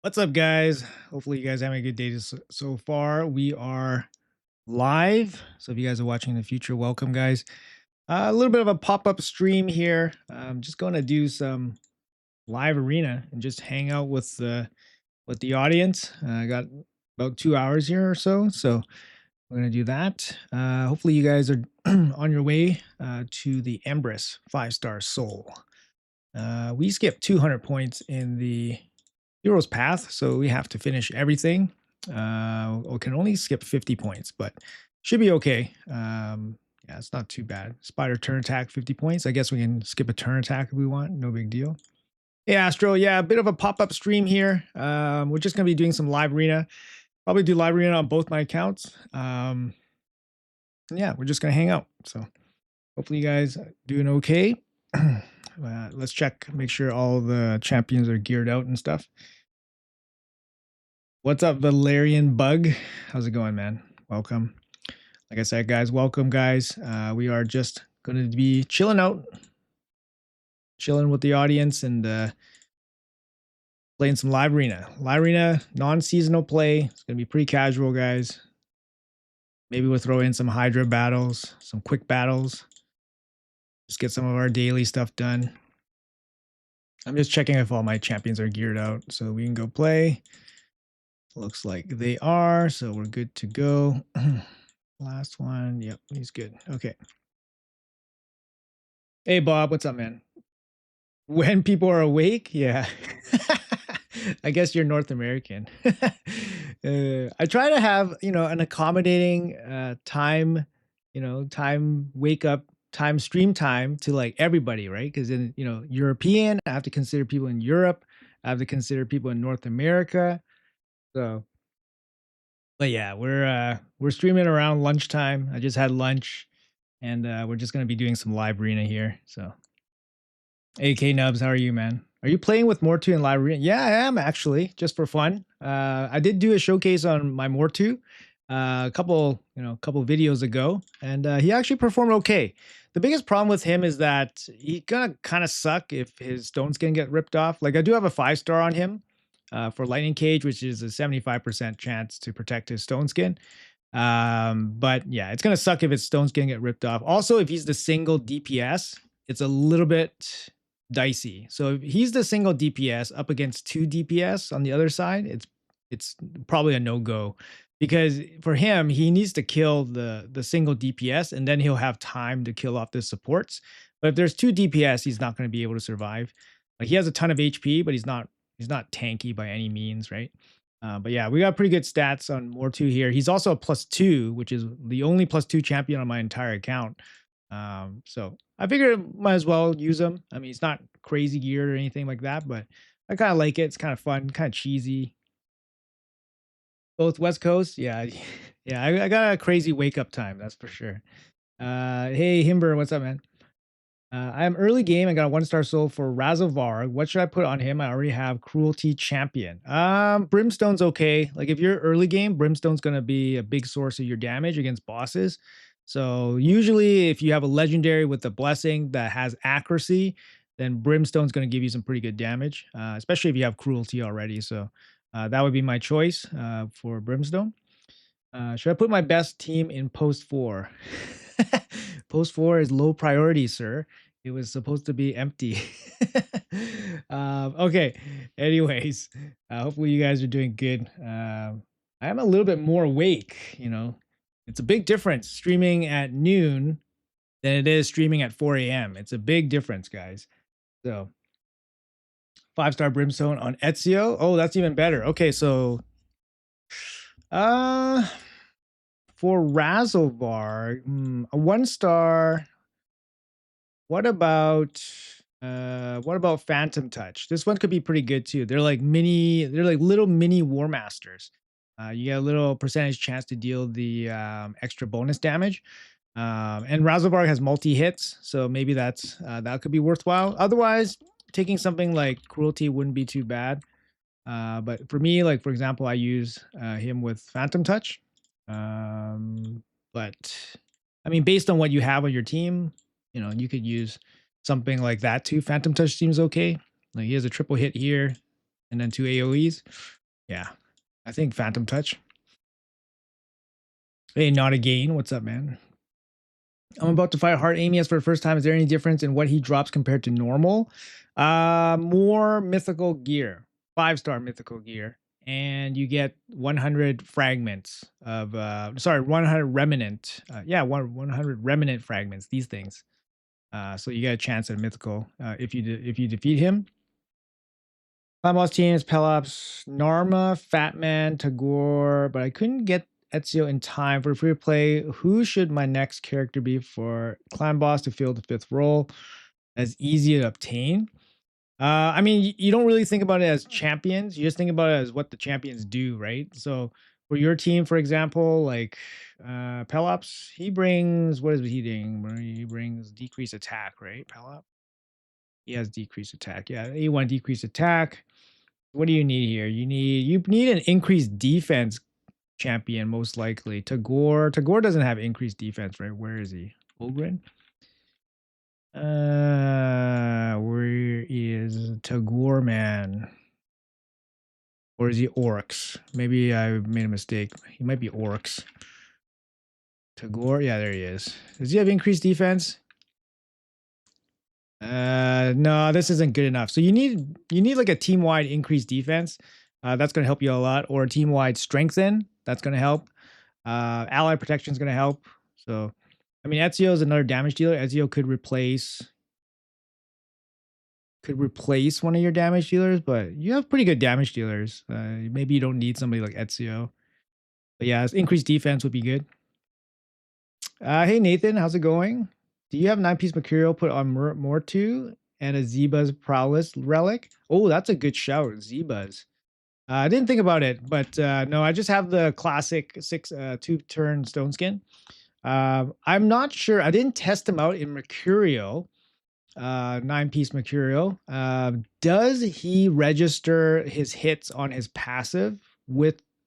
What's up, guys? Hopefully, you guys having a good day so far. We are live. So, if you guys are watching in the future, welcome, guys. A little bit of a pop up stream here. I'm just going to do some live arena and just hang out with the audience. I got about 2 hours here or so. So, we're going to do that. Hopefully, you guys are on your way to the Empress 5-star Soul. We skipped 200 points in the Hero's Path, so we have to finish everything. We can only skip 50 points, but should be okay. Yeah, it's not too bad. Spider turn attack, 50 points. I guess we can skip a turn attack if we want. No big deal. Hey, Astro. Yeah, a bit of a pop-up stream here. We're just going to be doing some live arena. Probably do live arena on both my accounts. Yeah, we're just going to hang out. So hopefully you guys are doing okay. Let's check, make sure all the champions are geared out and stuff. What's up, Valerian Bug? How's it going, man? Welcome. Like I said, guys, welcome, guys. We are just going to be chilling out, chilling with the audience, and playing some live arena. Live arena, non-seasonal play. It's going to be pretty casual, guys. Maybe we'll throw in some Hydra battles, some quick battles. Just get some of our daily stuff done. I'm just checking if all my champions are geared out so we can go play. Looks like they are, so we're good to go. Last one. Yep, he's good. Okay. Hey, Bob, what's up, man? When people are awake? Yeah. I guess you're North American. I try to have, an accommodating time, time wake up time, stream time to like everybody, right? Because in, European, I have to consider people in Europe. I have to consider people in North America. So, but yeah, we're streaming around lunchtime. I just had lunch, and we're just gonna be doing some live arena here. So, AK Nubs, how are you, man? Are you playing with Mortu in live arena? Yeah, I am actually, just for fun. I did do a showcase on my Mortu a couple videos ago, and he actually performed okay. The biggest problem with him is that he gonna kind of suck if his stone's gonna get ripped off. Like I do have a 5-star on him for Lightning Cage, which is a 75% chance to protect his stone skin. But yeah, it's gonna suck if his stone's gonna get ripped off. Also, if he's the single DPS, it's a little bit dicey. So if he's the single DPS up against 2 DPS on the other side, it's probably a no-go because for him, he needs to kill the single DPS and then he'll have time to kill off the supports. But if there's 2 DPS, he's not going to be able to survive. Like he has a ton of HP, but he's not tanky by any means, right? But yeah, we got pretty good stats on Mortu here. He's also a +2, which is the only +2 champion on my entire account. So I figured might as well use him. I mean, it's not crazy geared or anything like that, but I kind of like it. It's kind of fun, kind of cheesy. Both West Coast, yeah, yeah. I got a crazy wake up time, that's for sure. Hey Himber, what's up, man? I am early game. I got a 1-star soul for Razovar. What should I put on him? I already have Cruelty Champion. Brimstone's okay. Like if you're early game, Brimstone's gonna be a big source of your damage against bosses. So usually if you have a legendary with a blessing that has accuracy, then Brimstone's gonna give you some pretty good damage, especially if you have Cruelty already. So that would be my choice for Brimstone. Should I put my best team in post 4? Post 4 is low priority, sir. It was supposed to be empty. Okay. Anyways, hopefully you guys are doing good. I am a little bit more awake. It's a big difference streaming at noon than it is streaming at 4 a.m. It's a big difference, guys. So 5-star Brimstone on Ezio. Oh, that's even better. Okay, so for Razovar, a 1-star. What about Phantom Touch? This one could be pretty good too. They're like little mini War Masters. You get a little percentage chance to deal the extra bonus damage. And Razovar has multi hits, so maybe that could be worthwhile. Otherwise, taking something like Cruelty wouldn't be too bad. But for me, like for example, I use him with Phantom Touch. But I mean, based on what you have on your team, you could use something like that too. Phantom Touch seems okay. Like he has a triple hit here. and then 2 AoEs. Yeah, I think Phantom Touch. Hey, not again. What's up, man? I'm about to fight Hard Amias for the first time. Is there any difference in what he drops compared to normal? More mythical gear, 5-star mythical gear, and you get 100 fragments of sorry, 100 remnant. Yeah, 100 remnant fragments. These things. So you get a chance at mythical if you defeat him. My boss team is Pelops, Narma, Fatman, Tagore, but I couldn't get Ezio in time for free play. Who should my next character be for clan boss to fill the 5th role? As easy to obtain. I mean, you don't really think about it as champions. You just think about it as what the champions do, right? So for your team, for example, like Pelops, he brings what is he doing? He brings decreased attack, right? Pelops. He has decreased attack. Yeah, A1 decreased attack. What do you need here? You need an increased defense champion, most likely. Tagore doesn't have increased defense, right? Where is he? Ogren? Where is Tagore, man? Or is he Orcs? Maybe I made a mistake. He might be Orcs. Tagore, yeah, there he is. Does he have increased defense? No, this isn't good enough. So you need like a team-wide increased defense. That's going to help you a lot, or a team-wide strengthen. That's going to help. Ally protection is going to help. So, I mean, Ezio is another damage dealer. Ezio could replace one of your damage dealers, but you have pretty good damage dealers. Maybe you don't need somebody like Ezio. But yeah, increased defense would be good. Hey Nathan, how's it going? Do you have 9-piece Mercurial put on Mortu and a Zeba's Prowess relic? Oh, that's a good shout, Zeba's. I didn't think about it, but no, I just have the classic 2-turn stone skin. I'm not sure. I didn't test them out in Mercurial, 9-piece Mercurial. Does he register his hits on his passive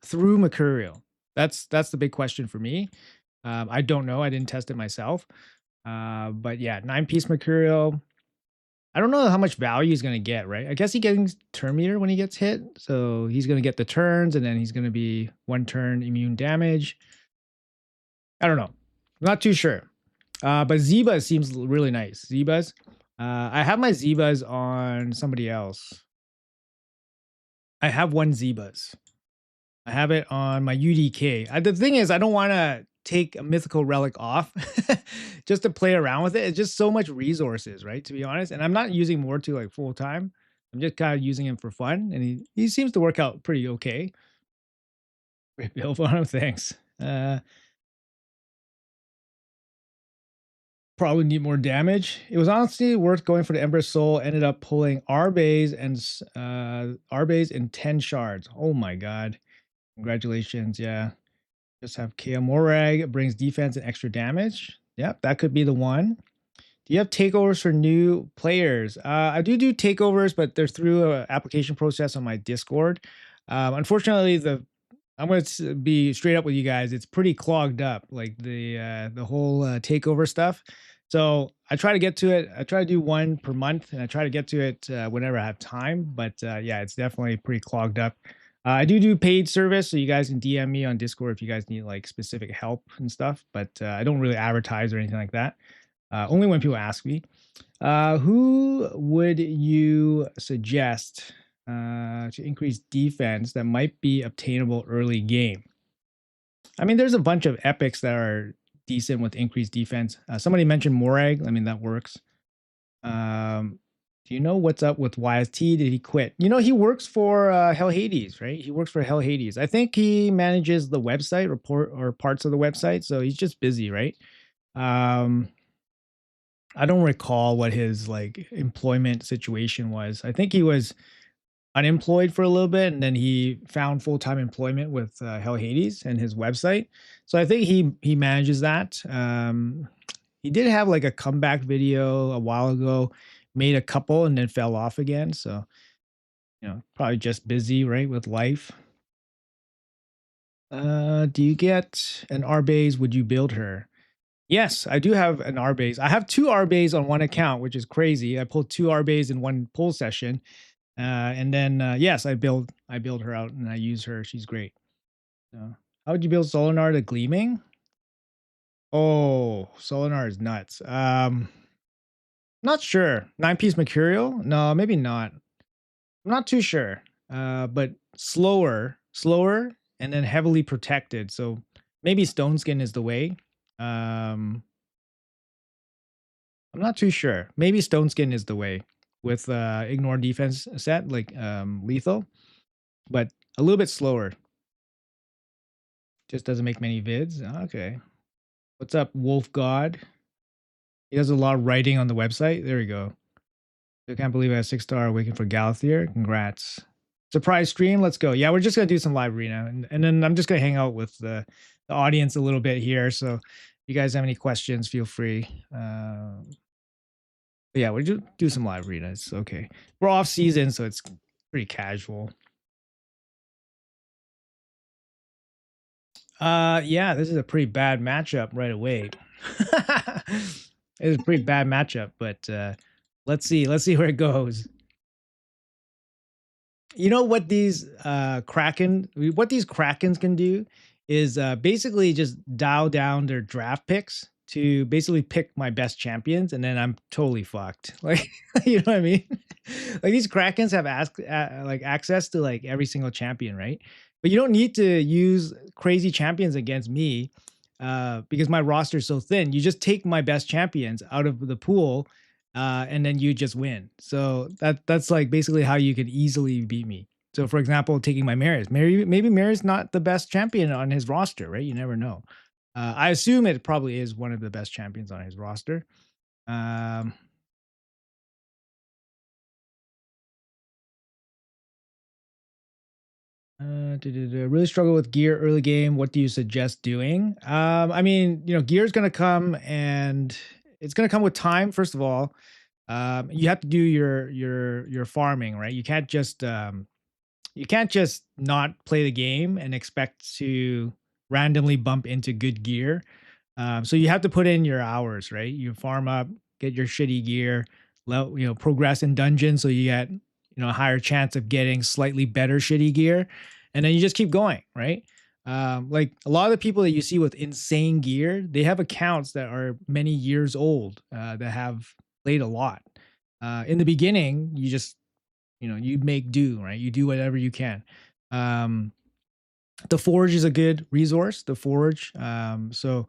through Mercurial? That's the big question for me. I don't know. I didn't test it myself. But yeah, 9-piece Mercurial. I don't know how much value he's going to get, right? I guess he's getting turn meter when he gets hit. So he's going to get the turns, and then he's going to be 1 turn immune damage. I don't know. I'm not too sure. But Zebas seems really nice. Zebas. I have my Zebas on somebody else. I have 1 Zebas. I have it on my UDK. The thing is, I don't want to take a mythical relic off just to play around with it. It's just so much resources, right? To be honest. And I'm not using Mortu like full time. I'm just kind of using him for fun. And he seems to work out pretty okay. Great build on him. Thanks. Probably need more damage. It was honestly worth going for the Ember Soul. Ended up pulling Arbase and 10 shards. Oh my god. Congratulations. Yeah. Just have Kea Morag, brings defense and extra damage. Yep, that could be the one. Do you have takeovers for new players? I do takeovers, but they're through an application process on my Discord. Unfortunately, I'm going to be straight up with you guys. It's pretty clogged up, like the whole takeover stuff. So I try to get to it. I try to do 1 per month, and I try to get to it whenever I have time. But yeah, it's definitely pretty clogged up. I do paid service, so you guys can DM me on Discord if you guys need like specific help and stuff. But I don't really advertise or anything like that. Only when people ask me. Who would you suggest to increase defense that might be obtainable early game? I mean, there's a bunch of epics that are decent with increased defense. Somebody mentioned Morag. I mean, that works. Do you know what's up with YST? Did he quit? You know, he works for Hell Hades, right? He works for Hell Hades. I think he manages the website or parts of the website, so he's just busy, right? I don't recall what his like employment situation was. I think he was unemployed for a little bit, and then he found full-time employment with Hell Hades and his website. So I think he manages that. He did have like a comeback video a while ago, made a couple and then fell off again. So, you know, probably just busy, right, with life. Do you get an Arbase? Would you build her? Yes, I do have an Arbase. I have 2 Arbase on one account, which is crazy. I pulled 2 Arbase in one pull session. And then yes, I build her out and I use her. She's great. So, how would you build Solinar to Gleaming? Oh, Solinar is nuts. Not sure. 9-piece Mercurial? No, maybe not. I'm not too sure. But slower, and then heavily protected. So maybe Stone Skin is the way. Um, I'm not too sure. Maybe Stone Skin is the way with ignore defense set like lethal, but a little bit slower. Just doesn't make many vids. Okay. What's up, Wolf God? He does a lot of writing on the website. There we go. I can't believe I have 6-star waiting for Galathier. Congrats. Surprise stream. Let's go. Yeah, we're just gonna do some live arena, and then I'm just gonna hang out with the audience a little bit here. So, if you guys have any questions, feel free. But yeah, we do some live arena. It's okay. We're off season, so it's pretty casual. Yeah, this is a pretty bad matchup right away. It's a pretty bad matchup, but let's see. Let's see where it goes. You know what these what these Krakens can do is basically just dial down their draft picks to basically pick my best champions, and then I'm totally fucked. Like, you know what I mean? Like these Krakens have like access to like every single champion, right? But you don't need to use crazy champions against me because my roster is so thin. You just take my best champions out of the pool and then you just win. So that's like basically how you could easily beat me. So for example, taking my Maris, maybe Maris not the best champion on his roster, right? You never know. I assume it probably is one of the best champions on his roster. Um, really struggle with gear early game. What do you suggest doing? I mean, gear is going to come, and it's going to come with time. First of all, you have to do your farming, right? You can't just not play the game and expect to randomly bump into good gear. So you have to put in your hours, right? You farm up, get your shitty gear, progress in dungeons so you get a higher chance of getting slightly better shitty gear, and then you just keep going, right? Like a lot of the people that you see with insane gear, they have accounts that are many years old that have played a lot. In the beginning, you make do, right? You do whatever you can. Um, the forge is a good resource. The forge. So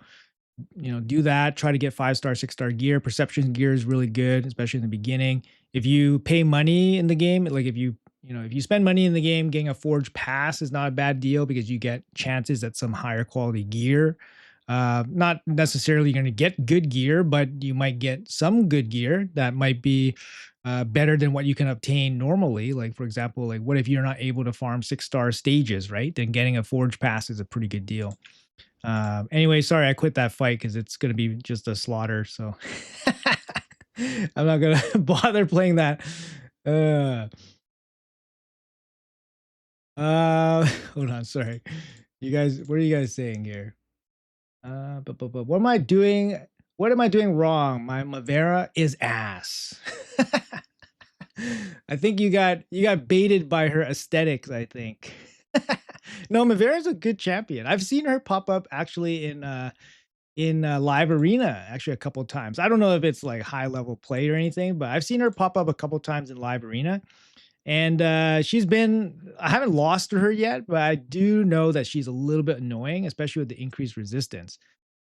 do that. Try to get 5-star, 6-star gear. Perception gear is really good, especially in the beginning. If you pay money in the game, like if you spend money in the game, getting a forge pass is not a bad deal because you get chances at some higher quality gear. Not necessarily going to get good gear, but you might get some good gear that might be better than what you can obtain normally. Like for example, like what if you're not able to farm 6-star stages, right? Then getting a forge pass is a pretty good deal. Anyway, sorry, I quit that fight because it's gonna be just a slaughter. So I'm not gonna bother playing that. Uh, Hold on, sorry. You guys, what are you guys saying here? But what am I doing? What am I doing wrong? My Mavera is ass. I think you got baited by her aesthetics, I think. No, Mavera's a good champion. I've seen her pop up actually in live arena actually a couple times. I don't know if it's like high level play or anything, but I've seen her pop up a couple times in live arena. And I haven't lost to her yet, but I do know that she's a little bit annoying, especially with the increased resistance.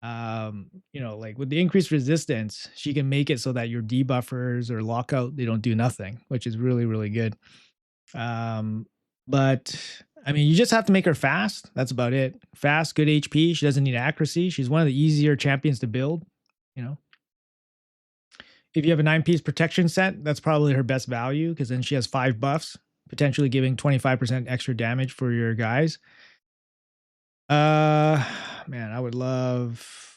Like with the increased resistance, she can make it so that your debuffers or lockout, they don't do nothing, which is really, really good. Um, but I mean, you just have to make her fast. That's about it. Fast, good HP. She doesn't need accuracy. She's one of the easier champions to build. You know, if you have a 9-piece protection set, that's probably her best value because then she has 5 buffs, potentially giving 25% extra damage for your guys. Uh, man, I would love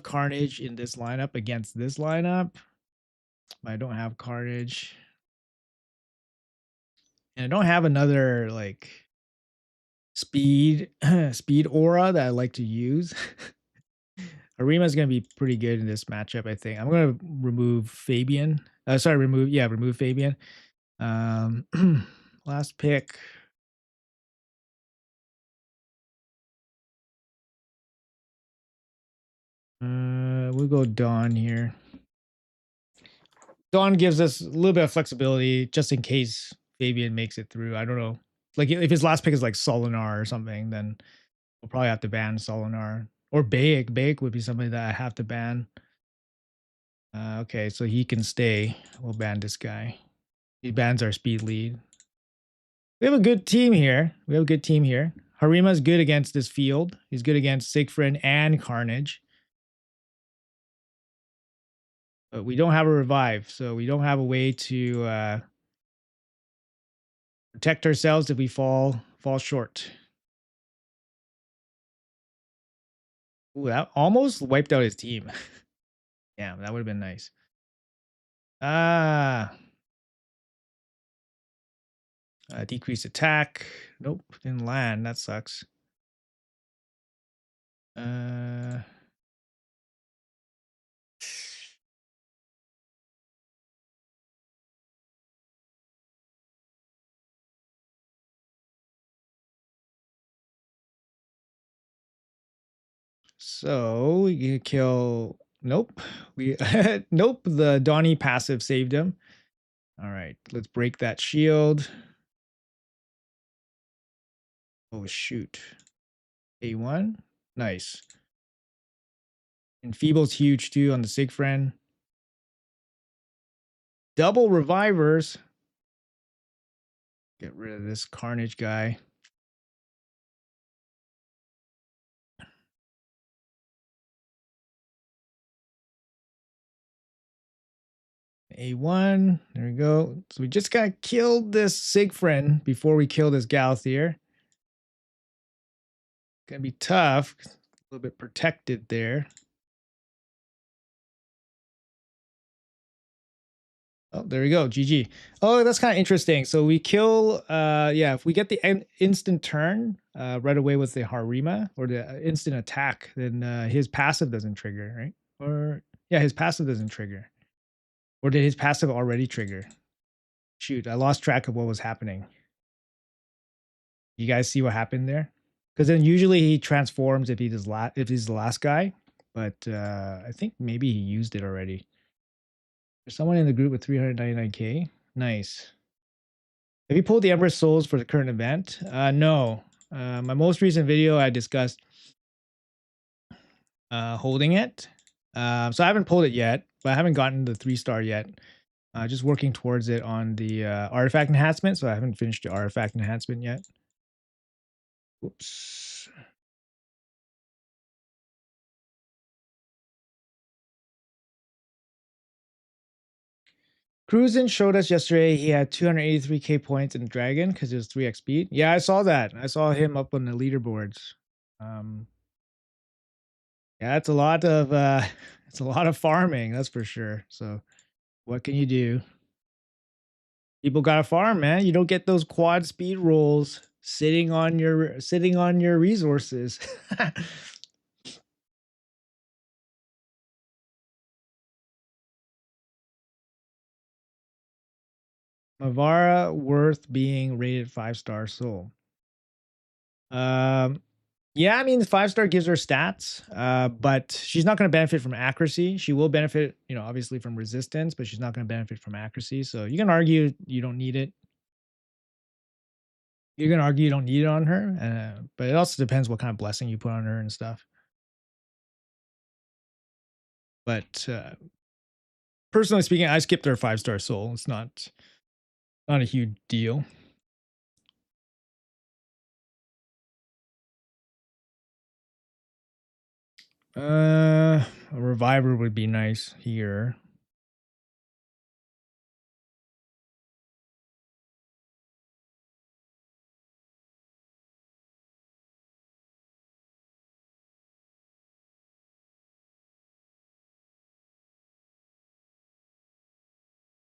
Carnage in this lineup against this lineup. But I don't have Carnage. And I don't have another like speed speed aura that I like to use. Arima is going to be pretty good in this matchup, I think. I'm going to remove Fabian Sorry, remove. Yeah, remove Fabian. Um, last pick. We'll go Dawn here. Dawn gives us a little bit of flexibility just in case Fabian makes it through. I don't know. Like if his last pick is like Solinar or something, then we'll probably have to ban Solinar. Or Baek. Baek would be somebody that I have to ban. Okay, so he can stay. We'll ban this guy. He bans our speed lead. We have a good team here. Harima's good against this field. He's good against Siegfried and Carnage. But we don't have a revive, so we don't have a way to protect ourselves if we fall short. Ooh, that almost wiped out his team. Damn, that would have been nice. Decrease attack. Nope, didn't land. That sucks. So you kill. Nope. We nope. The Donnie passive saved him. All right, let's break that shield. Oh shoot. A1. Nice. Enfeeble's huge too on the Siegfried. Double revivers. Get rid of this Carnage guy. A1. There we go. So we just got killed this Siegfried before we kill this Galthier. Gonna be tough. A little bit protected there. Oh, there we go. GG. Oh, that's kind of interesting. So we kill, yeah, if we get the instant turn right away with the Harima or the instant attack, then his passive doesn't trigger, right? Or, yeah, his passive doesn't trigger. Or did his passive already trigger? Shoot, I lost track of what was happening. You guys see what happened there? Because then usually he transforms if he's the last guy, but I think maybe he used it already. There's someone in the group with 399k. Nice. Have you pulled the Emperor's Souls for the current event? No. My most recent video, I discussed holding it. So I haven't pulled it yet, but I haven't gotten the 3-star yet. Just working towards it on the artifact enhancement, so I haven't finished the artifact enhancement yet. Whoops. Cruisin showed us yesterday he had 283k points in Dragon because it was 3x speed. Yeah, I saw that. I saw him up on the leaderboards. Yeah, it's a lot of it's a lot of farming, that's for sure. So what can you do? People gotta farm, man. You don't get those quad speed rolls sitting on your resources. Mavara worth being rated 5-star soul. Yeah, I mean, 5-star gives her stats, but she's not going to benefit from accuracy. She will benefit, obviously from resistance, but she's not going to benefit from accuracy. So you can argue you don't need it. You're going to argue you don't need it on her, but it also depends what kind of blessing you put on her and stuff. But personally speaking, I skipped her 5-star soul. It's not a huge deal. A reviver would be nice here.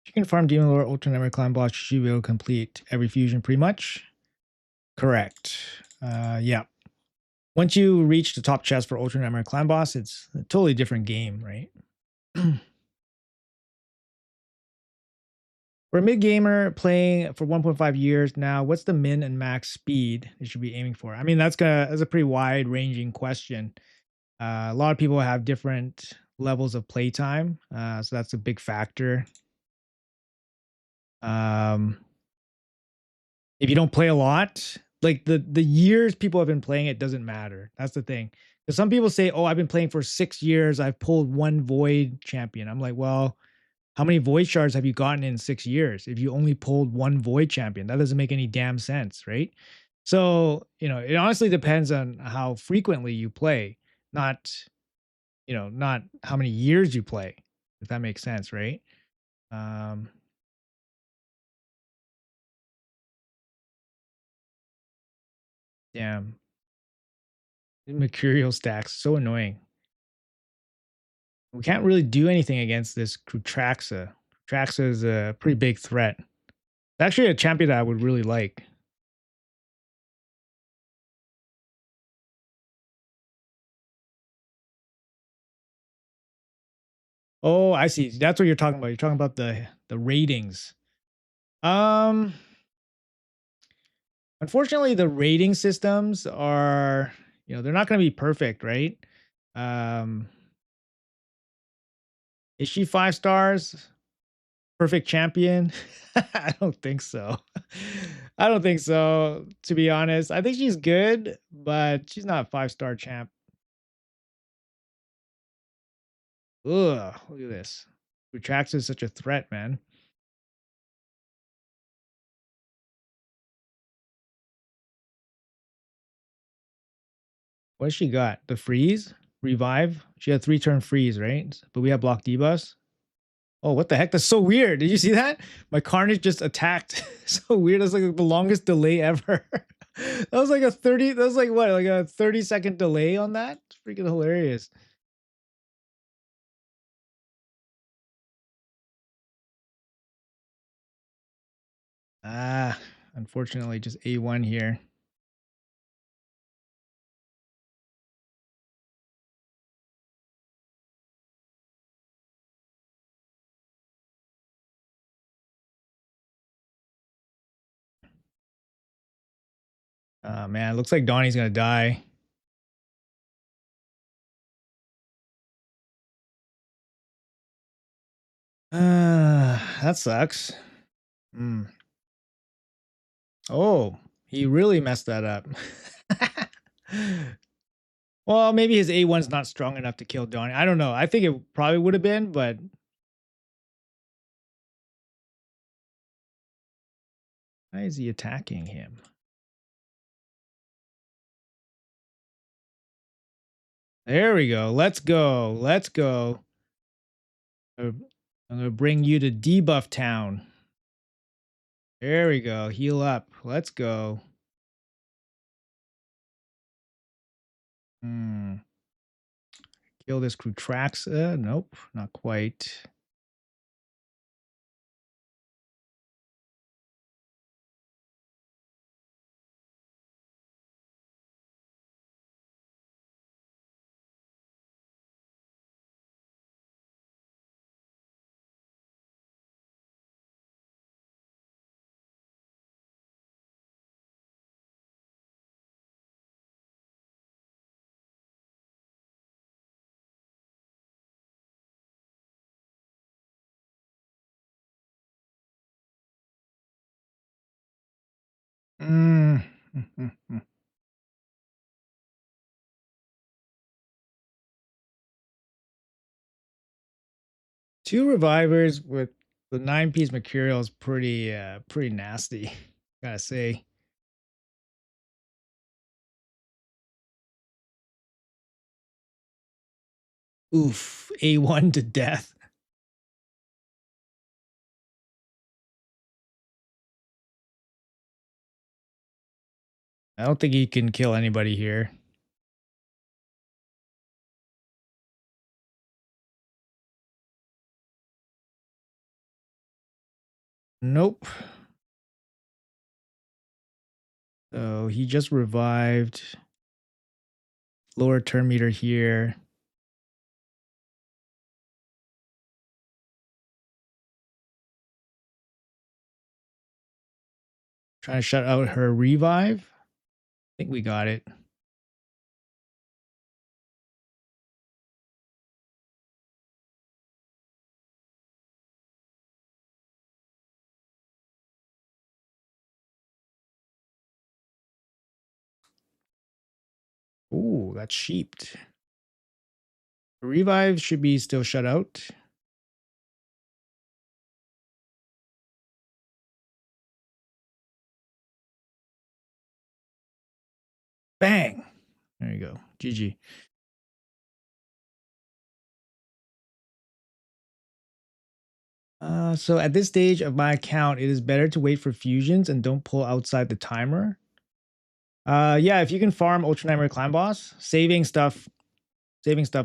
If you can farm Demon Lord Ultra Nightmare Clan boss, you should be able to complete every fusion pretty much. Correct. Yeah. Once you reach the top chest for Ultra Nightmare Clan boss, it's a totally different game, right? For a mid gamer playing for 1.5 years now, what's the min and max speed they should be aiming for? I mean, that's a pretty wide ranging question. A lot of people have different levels of playtime, so that's a big factor. Um, if you don't play a lot, like the years people have been playing, it doesn't matter. That's the thing. Because some people say, "Oh, I've been playing for 6 years. I've pulled one void champion." I'm like, well, how many void shards have you gotten in 6 years? If you only pulled one void champion, that doesn't make any damn sense, right? So, it honestly depends on how frequently you play, not, not how many years you play, if that makes sense, right? Um, Damn, mercurial stacks, so annoying. We can't really do anything against this Krutraxa. Krutraxa is a pretty big threat. Actually, a champion that I would really like. Oh, I see. That's what you're talking about. You're talking about the ratings. Um, Unfortunately, the rating systems are, they're not going to be perfect, right? Um, is she 5 stars? Perfect champion? I don't think so. I don't think so, to be honest. I think she's good, but she's not a 5 star champ. Ugh, look at this. Retracts is such a threat, man. What she got? The freeze? Revive? She had 3 turn freeze, right? But we have block debuffs. Oh, what the heck? That's so weird. Did you see that? My Carnage just attacked. So weird. That's like the longest delay ever. That was like a 30, that was like what? Like a 30-second delay on that? It's freaking hilarious. Ah, unfortunately, just A1 here. Man, looks like Donnie's gonna die. That sucks. Hmm. Oh, he really messed that up. Well, maybe his A1's not strong enough to kill Donnie. I don't know. I think it probably would have been, but why is he attacking him? There we go. Let's go. Let's go. I'm gonna bring you to debuff town. There we go. Heal up. Let's go. Hmm. Kill this Krutraxa. Nope, not quite. Mm. 2 revivers with the 9 piece Mercurial is pretty nasty. Gotta say. Oof. A1 to death. I don't think he can kill anybody here. Nope. So he just revived. Lower turn meter here. Trying to shut out her revive. I think we got it. Ooh, that's sheeped. Revive should be still shut out. Bang. There you go. GG. So at this stage of my account, it is better to wait for fusions and don't pull outside the timer. Yeah, if you can farm Ultra Nightmare Clan Boss, saving stuff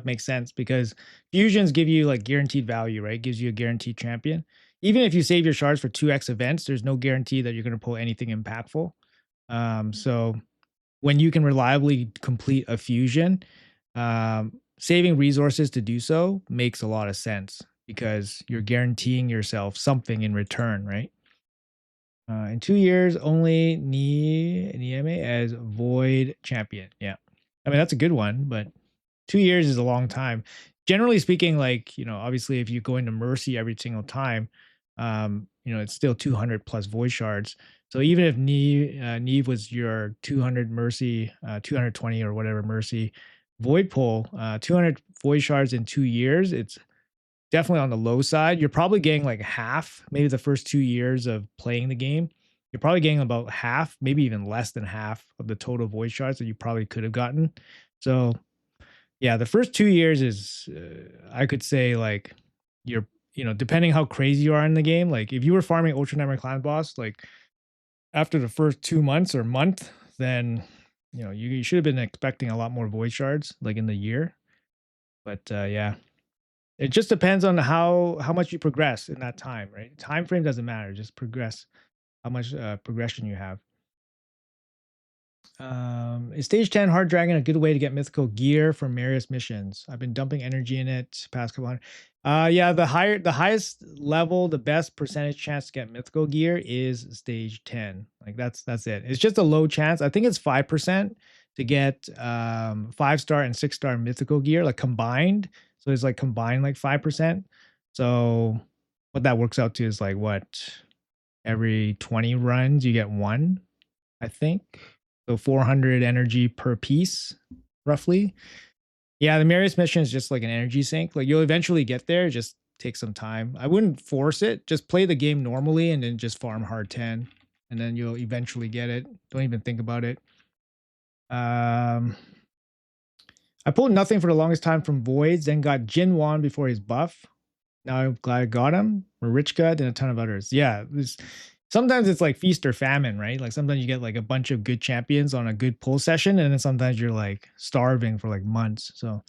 makes sense because fusions give you like guaranteed value, right? Gives you a guaranteed champion. Even if you save your shards for 2x events, there's no guarantee that you're going to pull anything impactful. So when you can reliably complete a fusion, saving resources to do so makes a lot of sense because you're guaranteeing yourself something in return, right? In 2 years, only Nieme as Void Champion. Yeah. I mean, that's a good one, but 2 years is a long time. Generally speaking, like, obviously if you go into Mercy every single time, it's still 200 plus Void Shards. So even if Neve was your 200 Mercy, 220 or whatever Mercy Void pull, 200 Void Shards in 2 years, it's definitely on the low side. You're probably getting like half, maybe the first 2 years of playing the game. You're probably getting about half, maybe even less than half of the total void shards that you probably could have gotten. So, yeah, the first 2 years is, I could say, like, you're, depending how crazy you are in the game. Like, if you were farming Ultra Nightmare Clan Boss, like, after the first 2 months or month, then, you should have been expecting a lot more void shards, like, in the year. But, yeah, it just depends on how much you progress in that time, right? Time frame doesn't matter. Just progress. How much progression you have. Is stage 10 hard dragon a good way to get mythical gear from various missions? I've been dumping energy in it past couple hundred. Yeah, the highest level, the best percentage chance to get mythical gear is stage 10. Like that's it. It's just a low chance. I think it's 5% to get 5-star and 6-star mythical gear, like combined. So it's like combined like 5%. So what that works out to is like what, every 20 runs you get one, I think. So 400 energy per piece, roughly. Yeah, the Marius mission is just like an energy sink. Like you'll eventually get there. Just take some time. I wouldn't force it. Just play the game normally and then just farm hard 10. And then you'll eventually get it. Don't even think about it. I pulled nothing for the longest time from Voids, then got Jin Wan before his buff. Now I'm glad I got him. Marichka, and a ton of others. Yeah, sometimes it's like feast or famine, right? Like sometimes you get like a bunch of good champions on a good pull session, and then sometimes you're like starving for like months. So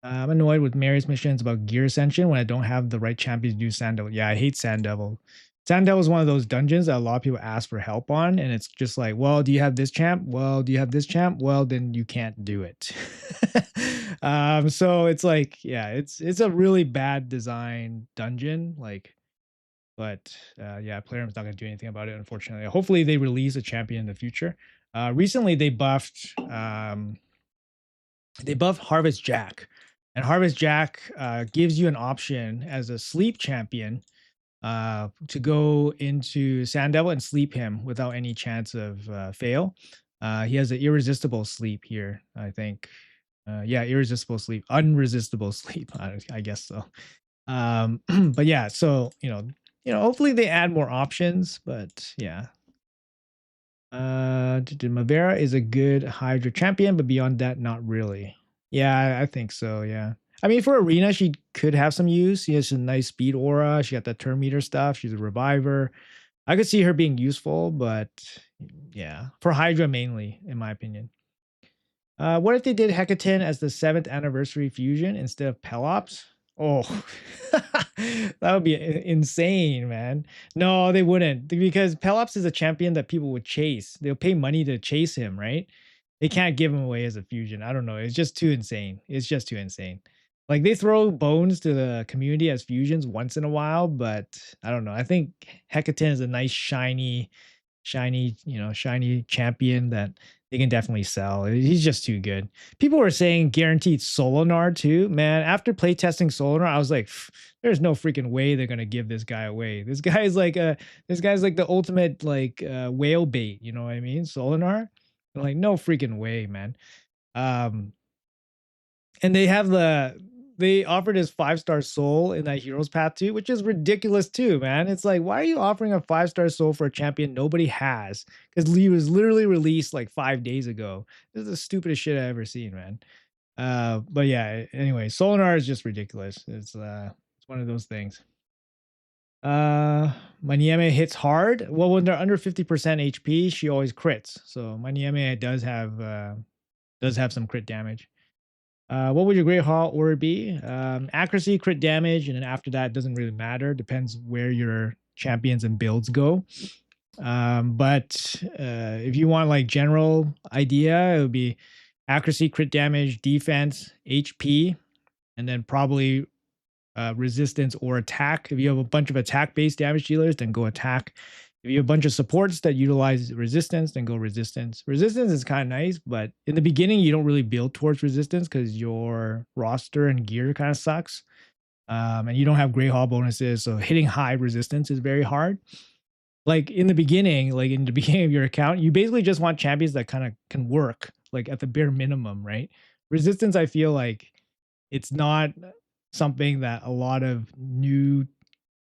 I'm annoyed with Mary's missions about gear ascension when I don't have the right champions to do Sand Devil. Yeah, I hate Sand Devil. Sand Devil is one of those dungeons that a lot of people ask for help on, and it's just like, well, do you have this champ? Well, do you have this champ? Well, then you can't do it. So it's like, yeah, it's a really bad design dungeon, like, but yeah, Playroom's not going to do anything about it, unfortunately. Hopefully, they release a champion in the future. Recently, they buffed Harvest Jack, and Harvest Jack gives you an option as a sleep champion to go into Sand Devil and sleep him without any chance of fail. He has an irresistible sleep here, I think. Yeah, irresistible sleep, unresistible sleep. I guess so. But yeah, so hopefully they add more options. But yeah, Mavera is a good Hydra champion, but beyond that, not really. Yeah, I think so. Yeah. I mean, for Arena, she could have some use. She has a nice speed aura. She got that turn meter stuff. She's a reviver. I could see her being useful, but yeah, for Hydra mainly, in my opinion. What if they did Hecaton as the 7th anniversary fusion instead of Pelops? Oh, that would be insane, man. No, they wouldn't, because Pelops is a champion that people would chase. They'll pay money to chase him, right? They can't give him away as a fusion. I don't know. It's just too insane. It's just too insane. Like they throw bones to the community as fusions once in a while, but I don't know. I think Hecatan is a nice shiny champion that they can definitely sell. He's just too good. People were saying guaranteed Solinar too. Man, after playtesting Solinar, I was like, there's no freaking way they're gonna give this guy away. This guy's like the ultimate like whale bait, you know what I mean? Solinar. I'm like, no freaking way, man. Um, and they offered his 5-star soul in that Heroes Path too, which is ridiculous too, man. It's like, why are you offering a 5-star soul for a champion nobody has? Because Lee was literally released like 5 days ago. This is the stupidest shit I've ever seen, man. But yeah, anyway, Solinar is just ridiculous. It's one of those things. My Nieme hits hard. Well, when they're under 50% HP, she always crits. So my Nieme does have some crit damage. What would your Great Hall order be? Accuracy, crit damage, and then after that, it doesn't really matter. Depends where your champions and builds go. But if you want like general idea, it would be accuracy, crit damage, defense, HP, and then probably resistance or attack. If you have a bunch of attack-based damage dealers, then go attack. If you have a bunch of supports that utilize resistance, then go resistance. Resistance is kind of nice, but in the beginning, you don't really build towards resistance because your roster and gear kind of sucks. And you don't have Grey Hall bonuses, so hitting high resistance is very hard. Like in the beginning of your account, you basically just want champions that kind of can work, like at the bare minimum, right? Resistance, I feel like it's not something that a lot of new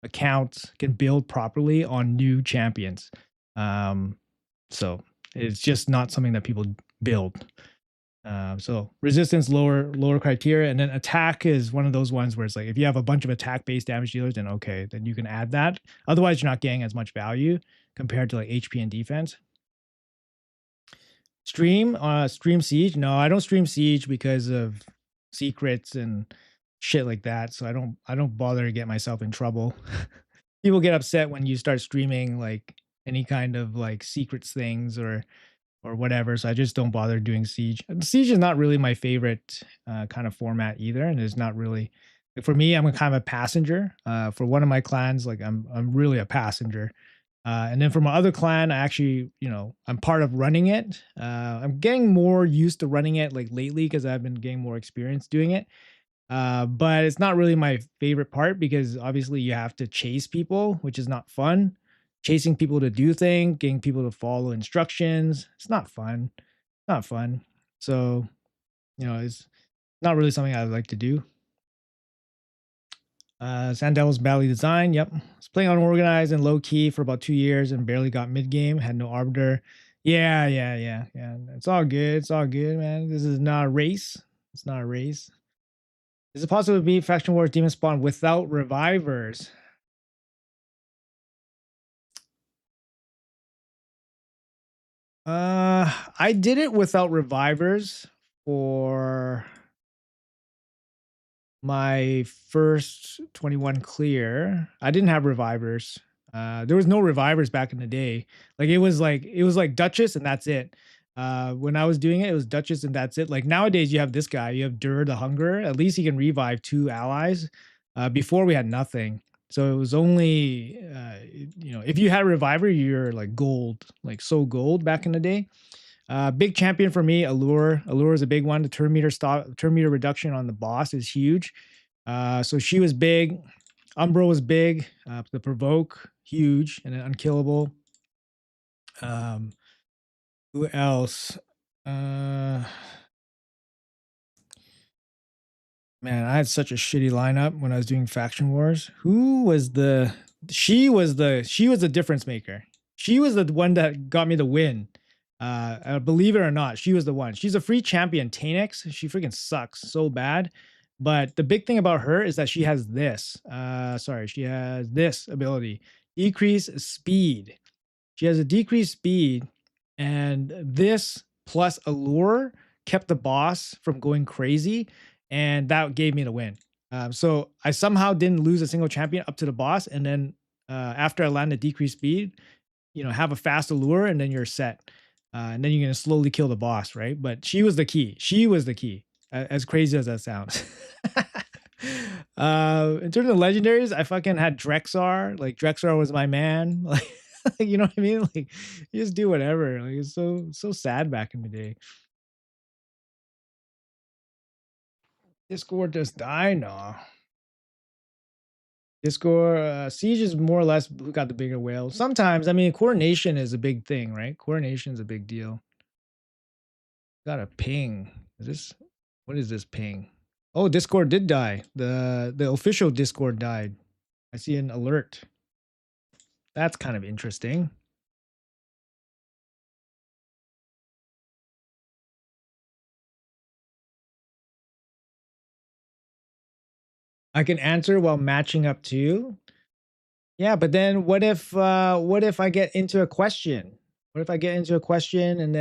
accounts can build properly on new champions. So it's just not something that people build. So resistance lower criteria, and then attack is one of those ones where it's like if you have a bunch of attack based damage dealers, then okay, then you can add that. Otherwise, you're not getting as much value compared to like HP and defense. Stream Siege? No, I don't stream Siege because of secrets and shit like that. So I don't bother to get myself in trouble. People get upset when you start streaming like any kind of like secrets things or whatever. So I just don't bother doing Siege. Siege is not really my favorite kind of format either, and it's not really for me. I'm a kind of a passenger. For one of my clans, like I'm really a passenger. And then for my other clan, I actually, I'm part of running it. I'm getting more used to running it like lately because I've been getting more experience doing it. But it's not really my favorite part because obviously you have to chase people, which is not fun. Chasing people to do things, getting people to follow instructions. It's not fun. Not fun. So, it's not really something I like to do. Sandel's Valley Design. Yep. I was playing unorganized and low key for about 2 years and barely got mid game. Had no arbiter. Yeah. It's all good. It's all good, man. This is not a race. It's not a race. Is it possible to beat Faction Wars Demon Spawn without revivers? I did it without revivers for my first 21 clear. I didn't have revivers. There was no revivers back in the day. Like it was like Duchess and that's it. When I was doing it, it was Duchess and that's it. Like nowadays you have this guy, you have Dur the Hunger. At least he can revive 2 allies. Before we had nothing. So it was only if you had a reviver, you're like gold, like so gold back in the day. Big champion for me, Allure. Allure is a big one. The turn meter reduction on the boss is huge. So she was big. Umbro was big. The provoke, huge, and then unkillable. Who else? Man, I had such a shitty lineup when I was doing Faction Wars. Who was the? She was the difference maker. She was the one that got me the win. Believe it or not, she was the one. She's a free champion, Tanex. She freaking sucks so bad. But the big thing about her is that she has this. She has this ability: decrease speed. She has a decreased speed, and this plus allure kept the boss from going crazy, and that gave me the win. So I somehow didn't lose a single champion up to the boss, and then after I landed decreased speed, have a fast allure, and then you're set. And then you're gonna slowly kill the boss, right? But she was the key. She was the key. As crazy as that sounds. In terms of legendaries, I fucking had Drexar. Like Drexar was my man. Like you know what I mean? Like you just do whatever. Like it's so sad back in the day. Discord just die? No. Discord Siege is more or less who got the bigger whale. Sometimes, I mean, coordination is a big thing, right? Coordination is a big deal. Got a ping. Is this what is this ping? Oh, Discord did die. The official Discord died. I see an alert. That's kind of interesting. I can answer while matching up to you. Yeah, but then what if I get into a question? What if I get into a question and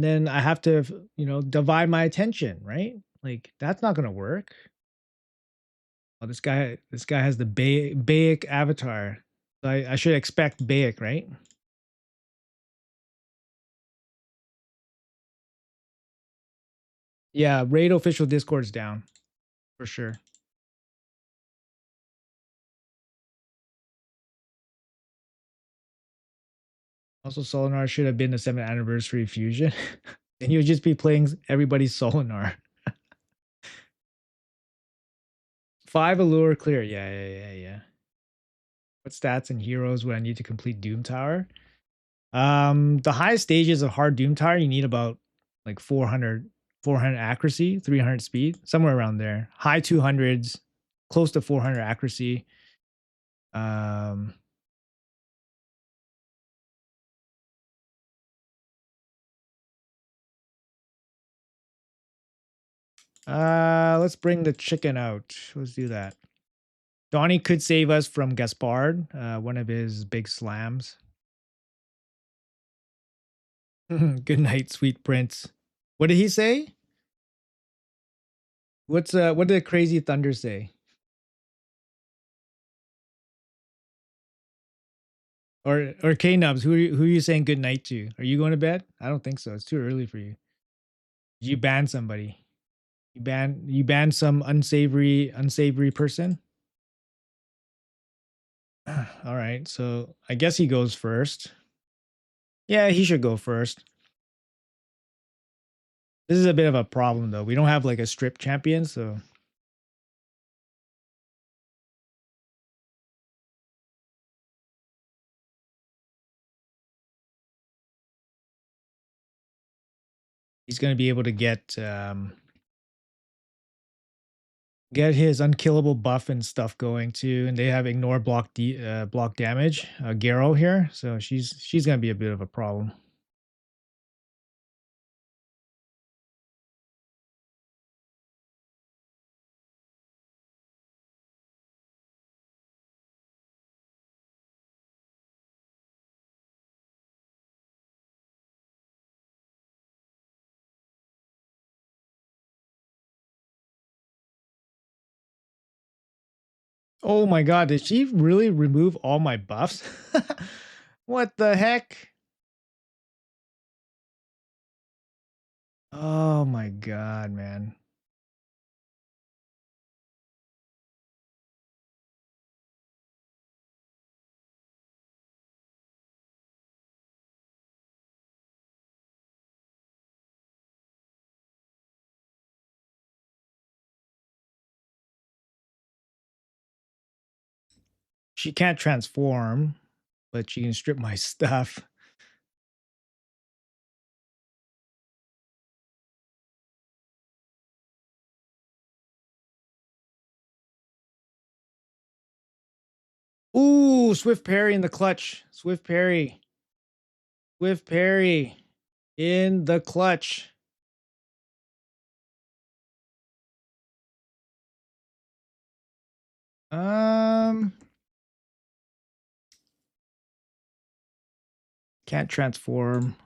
then I have to, you know, divide my attention, right? Like that's not gonna work. Oh, this guy has the Baek avatar. So I should expect Baek, right? Yeah, raid official Discord's down for sure. Also, Solinar should have been the 7th anniversary fusion. And he would just be playing everybody's Solinar. 5 allure clear. Yeah. What stats and heroes would I need to complete Doom Tower? The highest stages of hard Doom Tower, you need about like 400 accuracy, 300 speed, somewhere around there. High 200s, close to 400 accuracy. Um, let's bring the chicken out. Let's do that. Donnie could save us from Gaspard, one of his big slams. Good night, sweet prince. What did he say? What did Crazy Thunder say? Or K Nubs, who are you saying good night to? Are you going to bed? I don't think so. It's too early for you. You ban somebody. You ban some unsavory person. All right. So I guess he goes first. Yeah, he should go first. This is a bit of a problem though. We don't have like a strip champion, so he's going to be able to get his unkillable buff and stuff going too. And they have ignore block damage. Garo here, so she's going to be a bit of a problem. Oh my god, did she really remove all my buffs? What the heck? Oh my god, man. She can't transform, but she can strip my stuff. Ooh, Swift parry in the clutch. Swift parry. Swift parry in the clutch. Um, can't transform.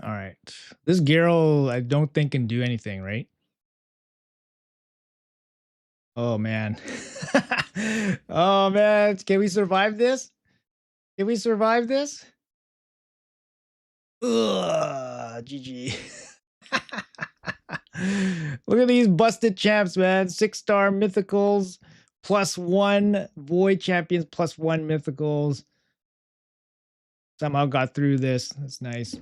All right. This Garo, I don't think can do anything, right? Oh man. Oh man, can we survive this? Can we survive this? Ugh, GG. Look at these busted champs, man. 6-star mythicals, +1 void champions, +1 mythicals. Somehow got through this. That's nice.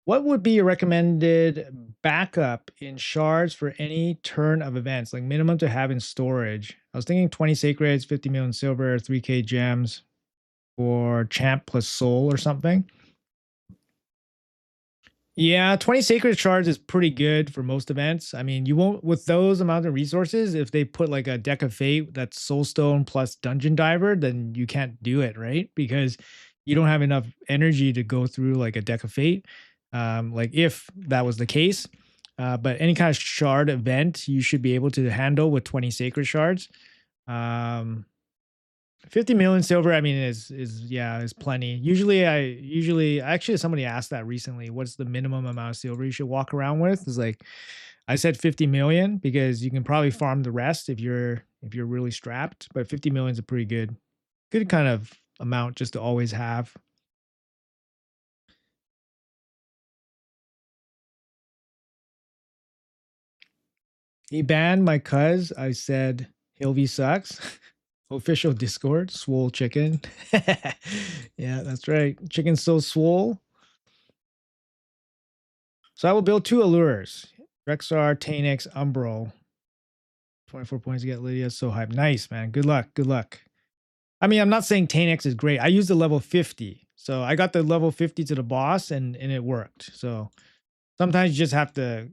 What would be your recommended backup in shards for any turn of events, like minimum to have in storage? I was thinking 20 sacreds, 50 million silver, 3k gems, or champ plus soul or something. Yeah, 20 sacred shards is pretty good for most events. I mean, you won't with those amount of resources, if they put like a deck of fate that's soulstone plus dungeon diver, then you can't do it, right? Because you don't have enough energy to go through like a deck of fate. Like if that was the case. But any kind of shard event you should be able to handle with 20 sacred shards. Um, 50 million silver, I mean, is yeah, is plenty. Usually actually somebody asked that recently. What's the minimum amount of silver you should walk around with? Is like I said 50 million because you can probably farm the rest if you're really strapped, but 50 million is a pretty good kind of amount just to always have. He banned my cuz. I said Hilvy sucks. Official Discord, swole chicken. Yeah, that's right. Chicken's so swole. So I will build 2 allures. Rexar, Tanex, Umbro. 24 points to get Lydia. So hype. Nice, man. Good luck. Good luck. I mean, I'm not saying Tanex is great. I used the level 50. So I got the level 50 to the boss and it worked. So sometimes you just have to,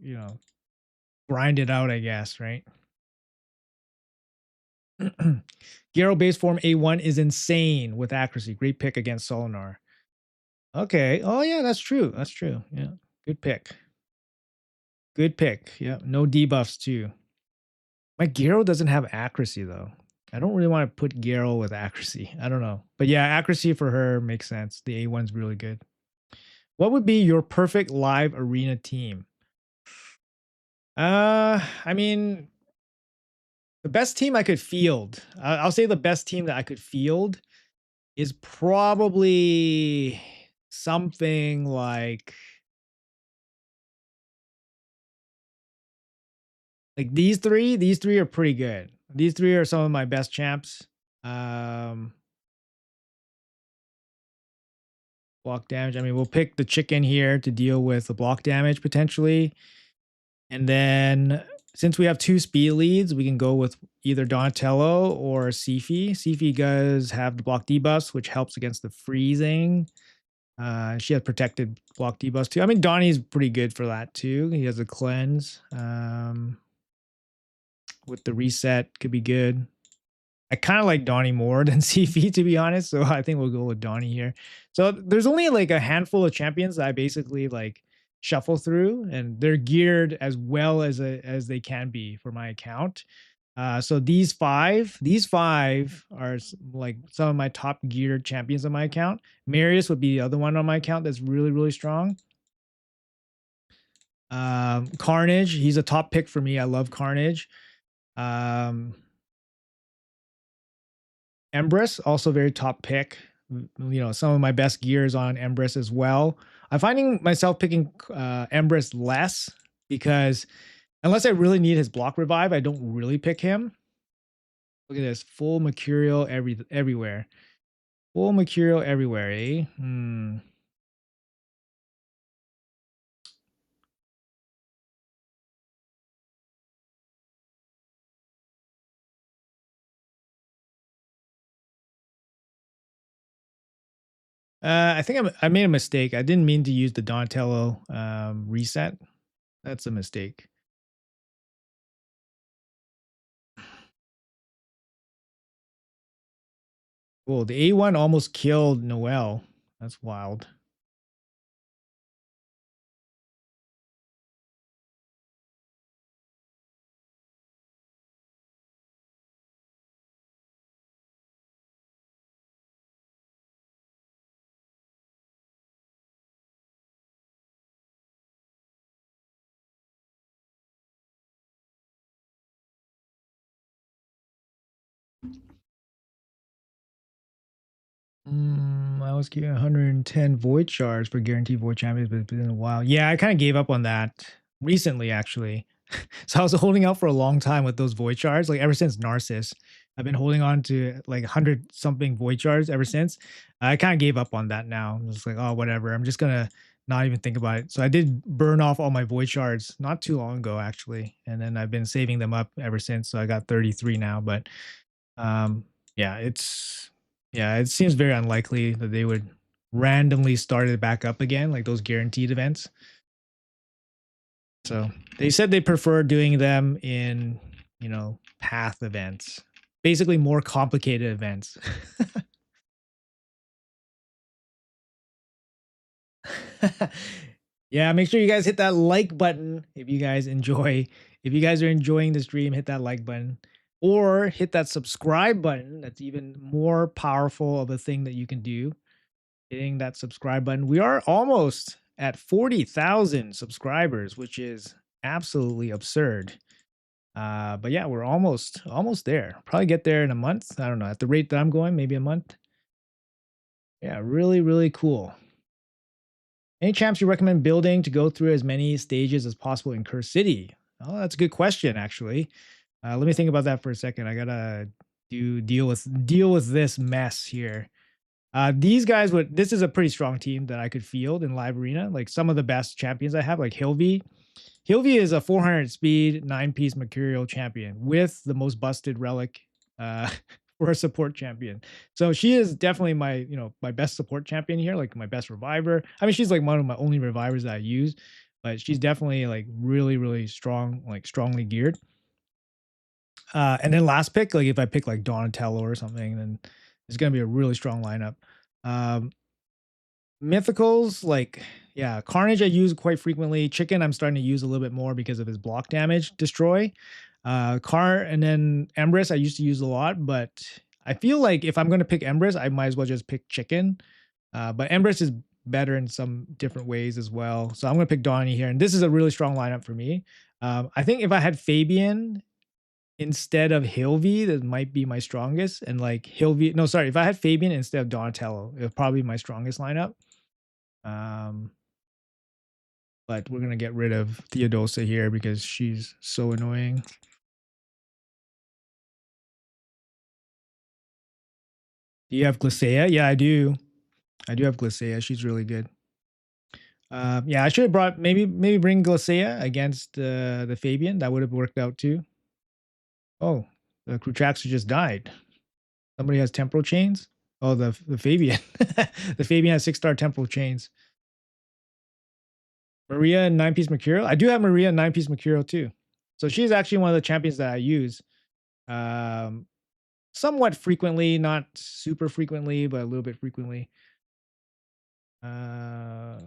grind it out, I guess, right? Gyaro base form A1 is insane with accuracy. Great pick against Solinar. Okay. Oh, yeah, that's true. That's true. Yeah. Good pick. Good pick. Yeah. No debuffs, too. My Gyaro doesn't have accuracy, though. I don't really want to put Gyaro with accuracy. I don't know. But yeah, accuracy for her makes sense. The A1's really good. What would be your perfect live arena team? I mean, the best team I could field. I'll say the best team that I could field is probably something like these three. These three are pretty good. These three are some of my best champs. Um, block damage. I mean, we'll pick the chicken here to deal with the block damage potentially. And then since we have 2 speed leads, we can go with either Donatello or Sifi. Sifi does have the block debuffs, which helps against the freezing. She has protected block debuffs too. I mean, Donnie's pretty good for that too. He has a cleanse. With the reset, could be good. I kind of like Donnie more than CV, to be honest. So I think we'll go with Donnie here. So there's only like a handful of champions that I basically like shuffle through, and they're geared as well as they can be for my account. So these five are like some of my top geared champions on my account. Marius would be the other one on my account that's really, really strong. Carnage, he's a top pick for me. I love Carnage. Um, Empress, also very top pick. Some of my best gears on Empress as well. I'm finding myself picking Empress less because unless I really need his block revive, I don't really pick him. Look at this, full Mercurial everywhere. Full Mercurial everywhere, eh? I think I made a mistake. I didn't mean to use the Donatello reset. That's a mistake. Cool. The A1 almost killed Noel. That's wild. I was getting 110 void shards for guaranteed void champions, but it's been a while. Yeah, I kind of gave up on that recently, actually. So I was holding out for a long time with those void shards, like ever since Narcissus. I've been holding on to like 100 something void shards ever since. I kind of gave up on that now. I'm just like, oh, whatever. I'm just gonna not even think about it. So I did burn off all my void shards not too long ago, actually, and then I've been saving them up ever since. So I got 33 now, but um, yeah, yeah, it seems very unlikely that they would randomly start it back up again, like those guaranteed events. So they said they prefer doing them in, path events, basically more complicated events. Yeah, make sure you guys hit that like button if you guys enjoy. If you guys are enjoying the stream, hit that like button or hit that subscribe button. That's even more powerful of a thing that you can do. Hitting that subscribe button. We are almost at 40,000 subscribers, which is absolutely absurd. But yeah, we're almost there. Probably get there in a month. I don't know. At the rate that I'm going, maybe a month. Yeah, really, really cool. Any champs you recommend building to go through as many stages as possible in Curse City? Oh, that's a good question, actually. Let me think about that for a second. I gotta deal with this mess here. These guys would. This is a pretty strong team that I could field in live arena. Like some of the best champions I have, like Hilvi. Hilvi is a 400 speed 9-piece Mercurial champion with the most busted relic uh, for a support champion. So she is definitely my best support champion here, like my best reviver. I mean, she's like one of my only revivers that I use, but she's definitely like really, really strong, like strongly geared. And then last pick, like if I pick like Donatello or something, then it's gonna be a really strong lineup. Um, Mythicals, like yeah, Carnage I use quite frequently. Chicken I'm starting to use a little bit more because of his block damage, destroy. And then Empress I used to use a lot, but I feel like if I'm gonna pick Empress, I might as well just pick Chicken. But Empress is better in some different ways as well. So I'm gonna pick Donnie here, and this is a really strong lineup for me. I think if I had Fabian instead of Hilvi, that might be my strongest. And like Hilvi, no, sorry, if I had Fabian instead of Donatello, it would probably be my strongest lineup. Um, but we're gonna get rid of Theodosa here because she's so annoying. Do you have Glacea? Yeah, I do. I do have Glacea. She's really good. Yeah, I should have brought maybe bring Glacea against the Fabian. That would have worked out too. Oh, the Krutraxer just died. Somebody has temporal chains. Oh, the Fabian. The Fabian has 6-star temporal chains. Maria and 9-piece Mercurial. I do have Maria and 9-piece Mercurial too. So she's actually one of the champions that I use. Um, somewhat frequently, not super frequently, but a little bit frequently. I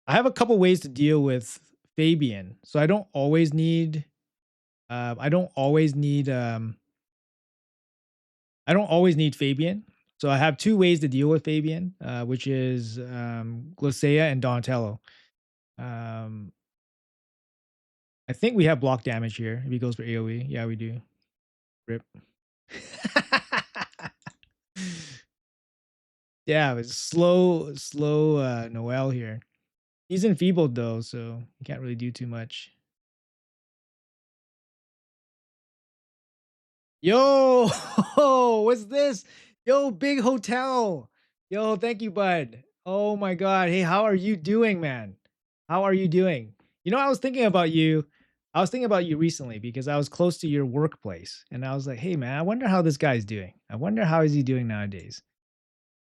have a couple ways to deal with Fabian. So I don't always need I don't always need I don't always need Fabian. So I have two ways to deal with Fabian, which is Glacea and Donatello. Um, I think we have block damage here if he goes for AoE. Yeah, we do. Rip. Yeah, it's slow Noel here. He's enfeebled though, so he can't really do too much. Yo, what's this? Yo, big hotel. Yo, thank you, bud. Oh my god. Hey, how are you doing, man? How are you doing? I was thinking about you. I was thinking about you recently because I was close to your workplace and I was like, "Hey man, I wonder how this guy's doing. I wonder how is he doing nowadays."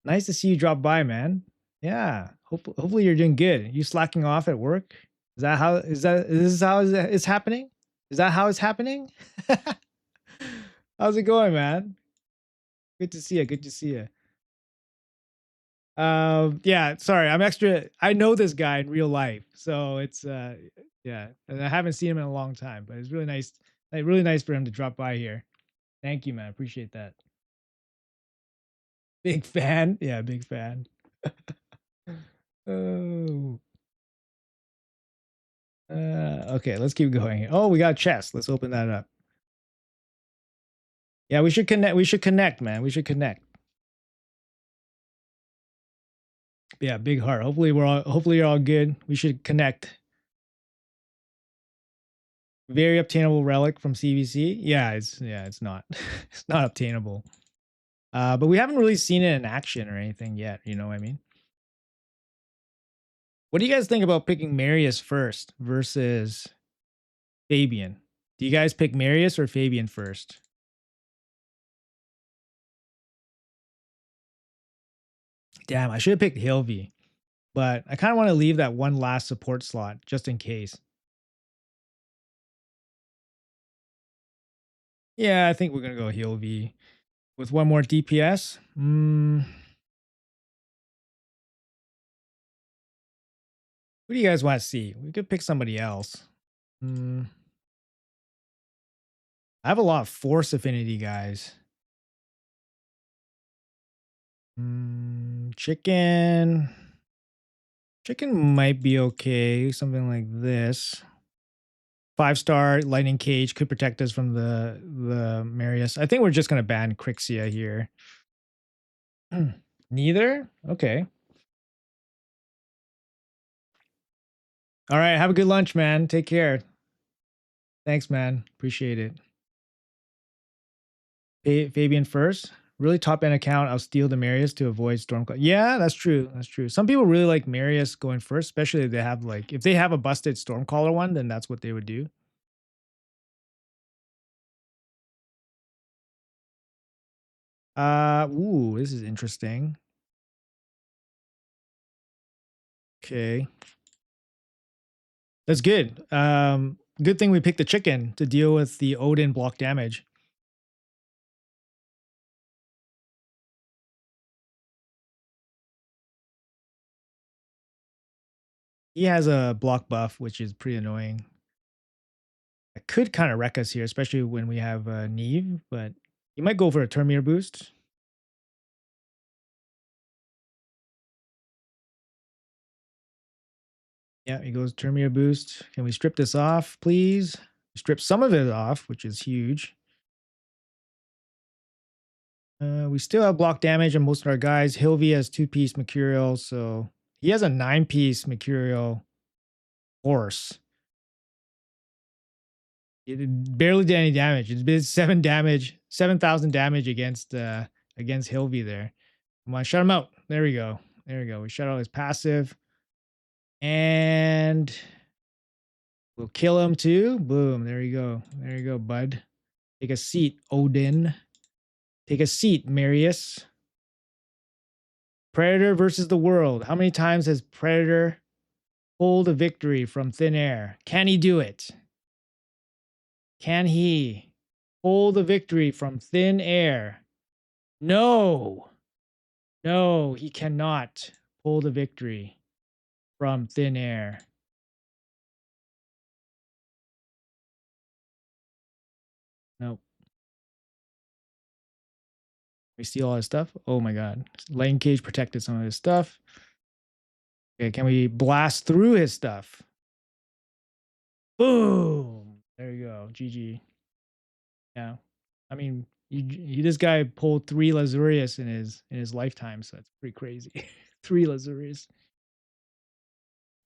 Nice to see you drop by, man. Yeah. Hopefully you're doing good. You slacking off at work? Is this how it's happening? Is that how it's happening? How's it going, man? Good to see you. Good to see you. Yeah, sorry. I know this guy in real life. So it's yeah, and I haven't seen him in a long time, but it's really nice for him to drop by here. Thank you, man. Appreciate that. Big fan. Yeah, big fan. Oh. Okay, let's keep going here. Oh, we got chest. Let's open that up. Yeah, we should connect. We should connect, man. We should connect. Yeah, big heart. Hopefully you're all good. We should connect. Very obtainable relic from CVC. It's not. It's not obtainable. But we haven't really seen it in action or anything yet, you know what I mean? What do you guys think about picking Marius first versus Fabian? Do you guys pick Marius or Fabian first? Damn, I should have picked Hilvey, but I kind of want to leave that one last support slot just in case. Yeah, I think we're gonna go Hilvey with one more DPS. Who do you guys want to see? We could pick somebody else. Mm, I have a lot of force affinity guys. Chicken. Chicken might be okay. Something like this. 5-star lightning cage could protect us from the Marius. I think we're just gonna ban Crixia here. Neither? Okay. All right. Have a good lunch, man. Take care. Thanks, man. Appreciate it. Fabian first. Really top end account. I'll steal the Marius to avoid Stormcloud. Yeah, that's true. That's true. Some people really like Marius going first, especially if they have if they have a busted Stormcaller one, then that's what they would do. Ooh, this is interesting. Okay. That's good. Good thing we picked the chicken to deal with the Odin block damage. He has a block buff, which is pretty annoying. It could kind of wreck us here, especially when we have Neve, but you might go for a Termir boost. Yeah, he goes Termir boost. Can we strip this off, please? Strip some of it off, which is huge. We still have block damage on most of our guys. Hilvey has 2-piece Mercurial, so he has a 9-piece Mercurial horse. It barely did any damage. It's been 7,000 damage against Hilvey there. Come on, shut him out. There we go. There we go. We shut out his passive. And we'll kill him too. Boom. There you go. There you go, bud. Take a seat, Odin. Take a seat, Marius. Predator versus the world. How many times has Predator pulled a victory from thin air? Can he do it? Can he pull the victory from thin air? No. No, he cannot pull the victory from thin air. Nope. We steal all his stuff. Oh my god. Lane cage protected some of his stuff. Okay, can we blast through his stuff? Boom. There you go. GG. Yeah. I mean, this guy pulled 3 Lazurius in his lifetime, so that's pretty crazy. 3 Lazurius.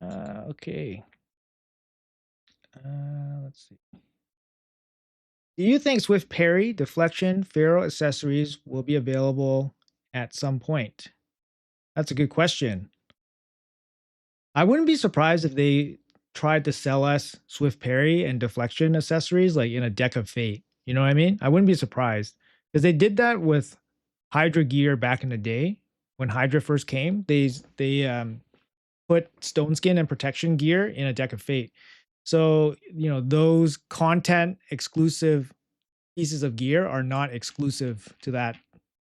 Okay. Let's see. Do you think Swift Parry, Deflection, Pharaoh accessories will be available at some point? That's a good question. I wouldn't be surprised if they tried to sell us Swift Parry and Deflection accessories like in a deck of Fate. You know what I mean? I wouldn't be surprised because they did that with Hydra gear back in the day when Hydra first came. They put Stone Skin and Protection gear in a deck of Fate. So, you know, those content exclusive pieces of gear are not exclusive to that,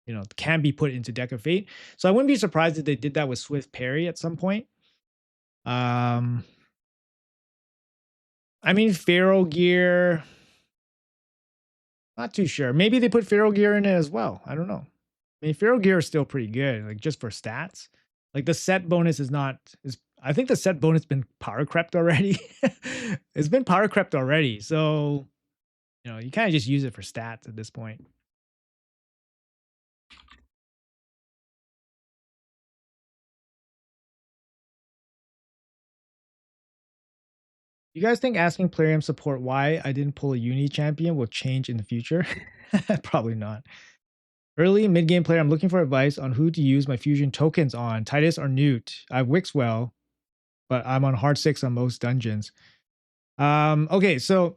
you know, can be put into deck of Fate. So I wouldn't be surprised if they did that with Swift Parry at some point. I mean, Pharaoh gear, not too sure. Maybe they put Pharaoh gear in it as well. I don't know. I mean, Pharaoh gear is still pretty good, like just for stats. Like the set bonus is not is I think the set bonus been power crept already. It's been power crept already. So, you know, you kind of just use it for stats at this point. You guys think asking Plarium support why I didn't pull a uni champion will change in the future? Probably not. Early mid game player, I'm looking for advice on who to use my fusion tokens on, Titus or Newt. I have Wixwell, but I'm on hard 6 on most dungeons. Okay, so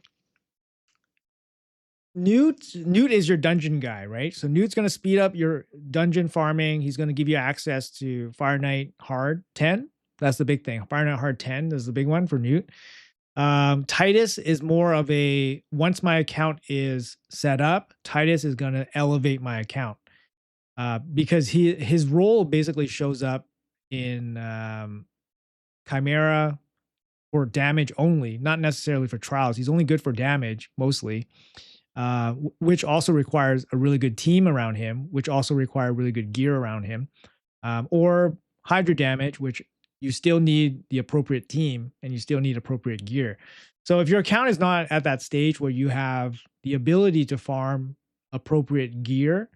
Newt is your dungeon guy, right? So Newt's going to speed up your dungeon farming. He's going to give you access to Fire Knight Hard 10. That's the big thing. Fire Knight Hard 10 is the big one for Newt. Titus is more of a once my account is set up, Titus is going to elevate my account because his role basically shows up in Chimera for damage only, not necessarily for trials. He's only good for damage mostly, which also requires a really good team around him, which also require really good gear around him, or Hydra damage, which you still need the appropriate team and you still need appropriate gear. So if your account is not at that stage where you have the ability to farm appropriate gear,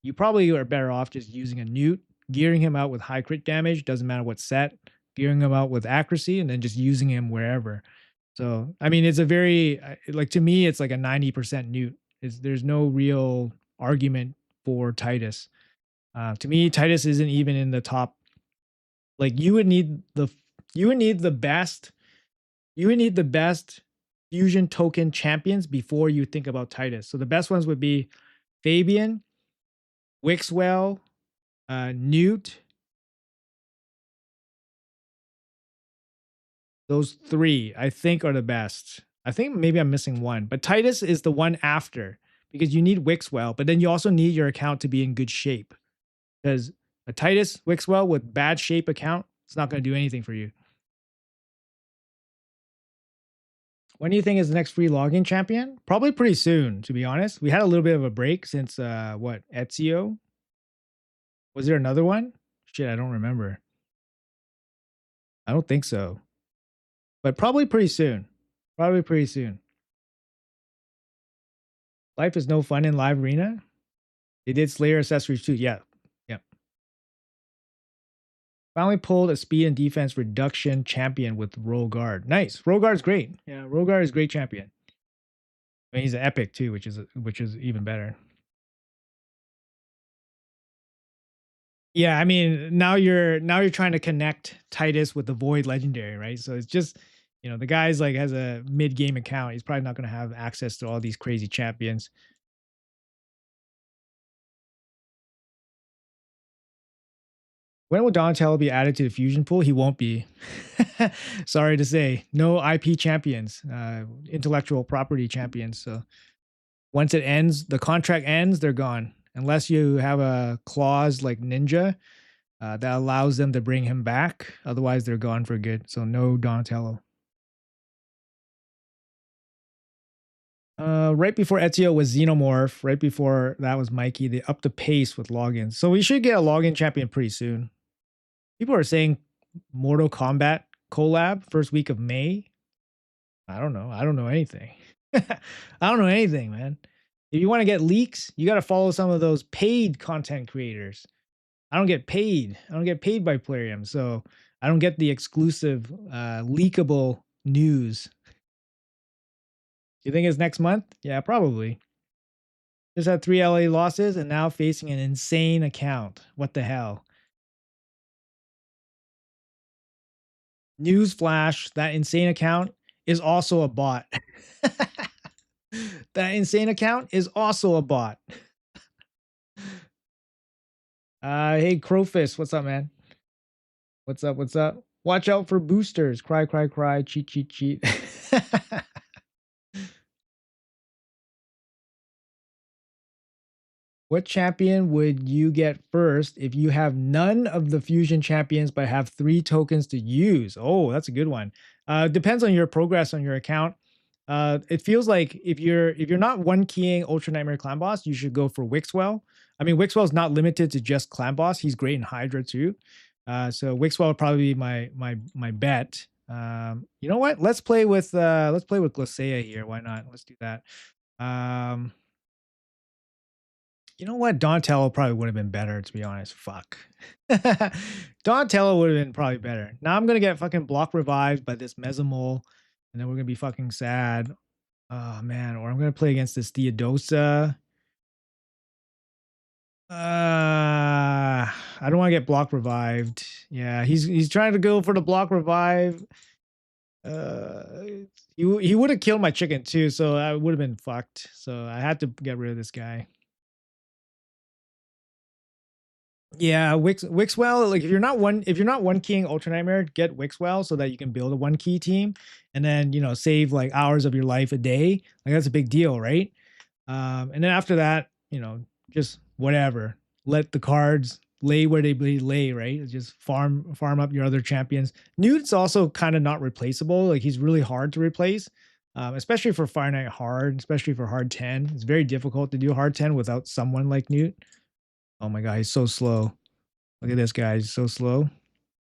you probably are better off just using a Newt, gearing him out with high crit damage, doesn't matter what set, gearing him out with accuracy, and then just using him wherever. So, I mean, it's a very, like, to me, it's like a 90% Newt. There's no real argument for Titus. To me, Titus isn't even in the top. Like, you would need the best fusion token champions before you think about Titus. So the best ones would be Fabian, Wixwell, Newt. Those three, I think, are the best. I think maybe I'm missing one, but Titus is the one after because you need Wixwell, but then you also need your account to be in good shape because a Titus Wixwell with bad shape account, it's not going to do anything for you. When do you think is the next free login champion? Probably pretty soon, to be honest. We had a little bit of a break since Ezio? Was there another one? Shit, I don't remember. I don't think so. But probably pretty soon. Probably pretty soon. Life is no fun in live arena. They did Slayer accessories too. Yeah. Yep. Finally pulled a speed and defense reduction champion with Rogard. Nice. Rogard's great. Yeah, Rogard is great champion. I mean, he's an epic too, which is even better. Yeah, I mean, now you're trying to connect Titus with the Void Legendary, right? So it's just, the guy's like has a mid-game account. He's probably not going to have access to all these crazy champions. When will Donatello be added to the fusion pool? He won't be. Sorry to say, no IP champions, intellectual property champions. So once it ends, the contract ends, they're gone. Unless you have a clause like Ninja that allows them to bring him back. Otherwise, they're gone for good. So no Donatello. Right before Ezio was Xenomorph, right before that was Mikey. They upped the pace with logins. So we should get a login champion pretty soon. People are saying Mortal Kombat collab first week of May. I don't know. I don't know anything. I don't know anything, man. If you want to get leaks, you got to follow some of those paid content creators. I don't get paid. I don't get paid by Plarium, so I don't get the exclusive leakable news. You think it's next month? Yeah, probably. Just had 3 LA losses and now facing an insane account. What the hell? Newsflash, that insane account is also a bot. That insane account is also a bot. Hey Crowfist, what's up, man? What's up? What's up? Watch out for boosters. Cry, cry, cry. Cheat, cheat, cheat. What champion would you get first if you have none of the fusion champions but have 3 tokens to use? Oh, that's a good one. Depends on your progress on your account. It feels like if you're not one keying Ultra Nightmare Clan Boss, you should go for Wixwell. I mean, Wixwell's not limited to just Clan Boss. He's great in Hydra too. So Wixwell would probably be my bet. You know what? Let's play with Glacea here. Why not? Let's do that. You know what? Donatello probably would have been better, to be honest. Fuck. Donatello would have been probably better. Now I'm gonna get fucking block revived by this Mesomole, and then we're gonna be fucking sad. Oh man, or I'm gonna play against this Theodosa. I don't want to get block revived. Yeah, he's trying to go for the block revive. Uh, he would have killed my chicken too, so I would have been fucked. So I had to get rid of this guy. Yeah, Wixwell. Like if you're not one keying Ultra Nightmare, get Wixwell so that you can build a one key team, and then save like hours of your life a day. Like that's a big deal, right? And then after that, just whatever. Let the cards lay where they lay, right? Just farm up your other champions. Newt's also kind of not replaceable. Like he's really hard to replace, especially for Fire Knight hard, especially for hard 10. It's very difficult to do hard 10 without someone like Newt. Oh my god, he's so slow. Look at this guy, he's so slow.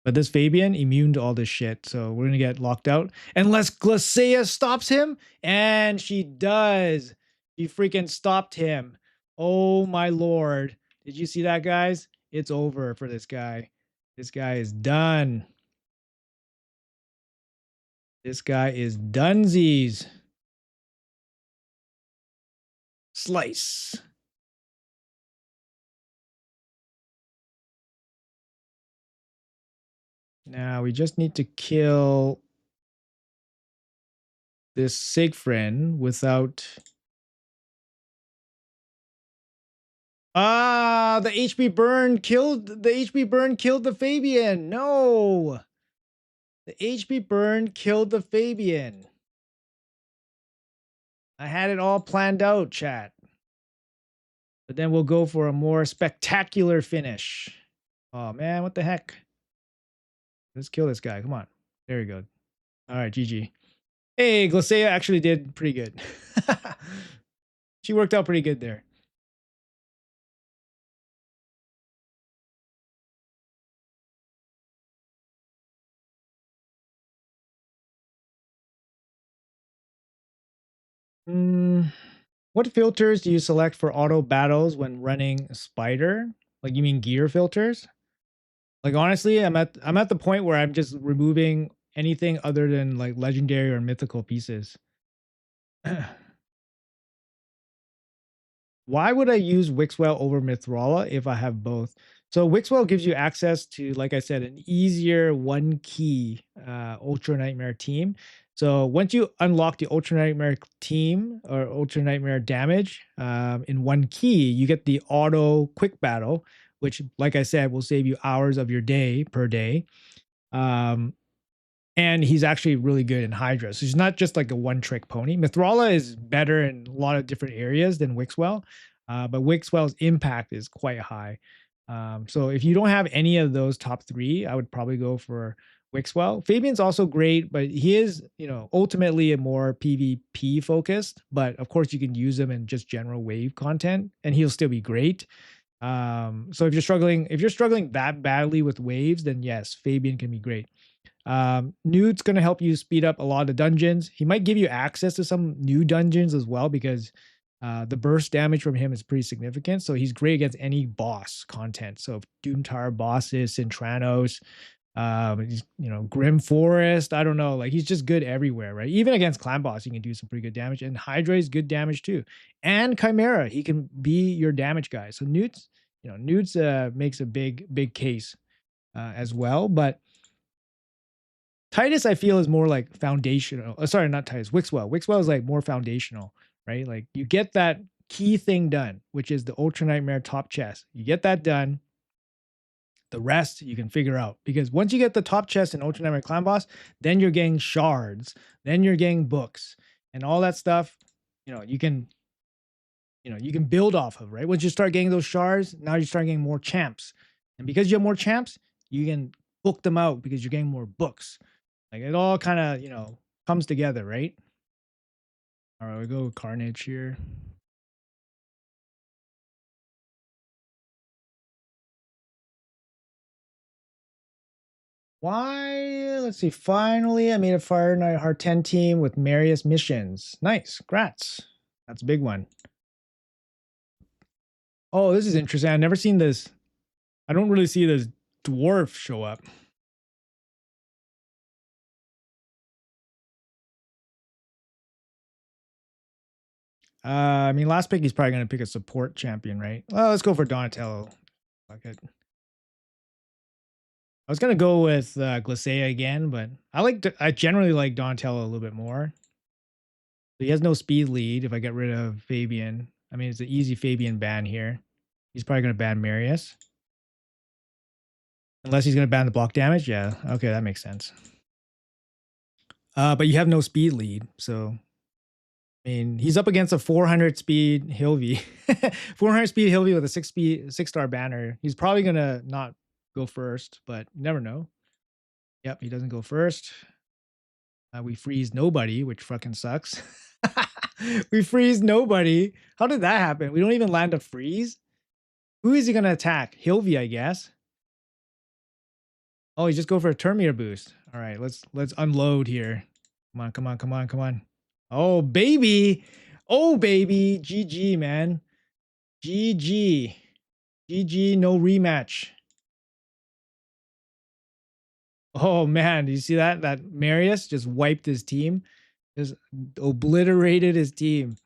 But this Fabian immune to all this shit, so we're gonna get locked out unless Glacia stops him, and she does. She freaking stopped him. Oh my lord! Did you see that, guys? It's over for this guy. This guy is done. This guy is dunesies. Slice. Now we just need to kill this Siegfried without. The HP burn killed the Fabian. No. The HP burn killed the Fabian. I had it all planned out, chat. But then we'll go for a more spectacular finish. Oh man, what the heck? Let's kill this guy. Come on. There we go. All right, GG. Hey, Glacia actually did pretty good. She worked out pretty good there. What filters do you select for auto battles when running Spider? Like you mean gear filters? Like honestly, I'm at the point where I'm just removing anything other than like legendary or mythical pieces. Why would I use Wixwell over Mithrala if I have both? So Wixwell gives you access to, like I said, an easier one key Ultra Nightmare team. So once you unlock the Ultra Nightmare team or Ultra Nightmare damage in one key, you get the auto quick battle, which, like I said, will save you hours of your day per day. Um, and he's actually really good in Hydra. So he's not just like a one-trick pony. Mithrala is better in a lot of different areas than Wixwell, but Wixwell's impact is quite high. So if you don't have any of those top three, I would probably go for Wixwell. Fabian's also great, but he is, ultimately a more PvP focused. But of course, you can use him in just general wave content, and he'll still be great. So if you're struggling that badly with waves, then yes, Fabian can be great. Newt's going to help you speed up a lot of dungeons. He might give you access to some new dungeons as well because the burst damage from him is pretty significant. So he's great against any boss content. So Doom Tower bosses, Cintranos, Grim Forest. I don't know. Like he's just good everywhere, right? Even against clan boss, he can do some pretty good damage. And Hydra is good damage too. And Chimera, he can be your damage guy. So Newt's makes a big case as well. But Titus, I feel, is more like foundational. Sorry, not Titus. Wixwell. Wixwell is like more foundational, right? Like you get that key thing done, which is the Ultra Nightmare top chest. You get that done. The rest you can figure out because once you get the top chest in Ultra Nightmare Clan Boss, then you're getting shards, then you're getting books, and all that stuff. You can build off of, right? Once you start getting those shards, now you start getting more champs, and because you have more champs, you can book them out because you're getting more books. Like it all kind of, comes together, right? All right, we go with Carnage here. Why? Let's see. Finally, I made a Fire Knight Heart 10 team with Marius missions. Nice. Grats. That's a big one. Oh, this is interesting. I've never seen this. I don't really see this dwarf show up. I mean, last pick, he's probably going to pick a support champion, right? Well, let's go for Donatello. Fuck it. I was going to go with Glacea again, but I generally like Donatello a little bit more. So he has no speed lead if I get rid of Fabian. I mean, it's an easy Fabian ban here. He's probably going to ban Marius. Unless he's going to ban the block damage. Yeah, okay, that makes sense. But you have no speed lead, so I mean, he's up against a 400 speed Hilvy. 400 speed Hilvy with a 6-star banner. He's probably gonna not go first, but you never know. Yep, he doesn't go first. We freeze nobody, which fucking sucks. We freeze nobody. How did that happen? We don't even land a freeze. Who is he gonna attack? Hilvy, I guess. Oh, he just go for a turn meter boost. All right, let's unload here. Come on, come on, come on, come on. Oh baby, oh baby, GG man, GG, GG, no rematch. Oh man, do you see that? That Marius just wiped his team, just obliterated his team.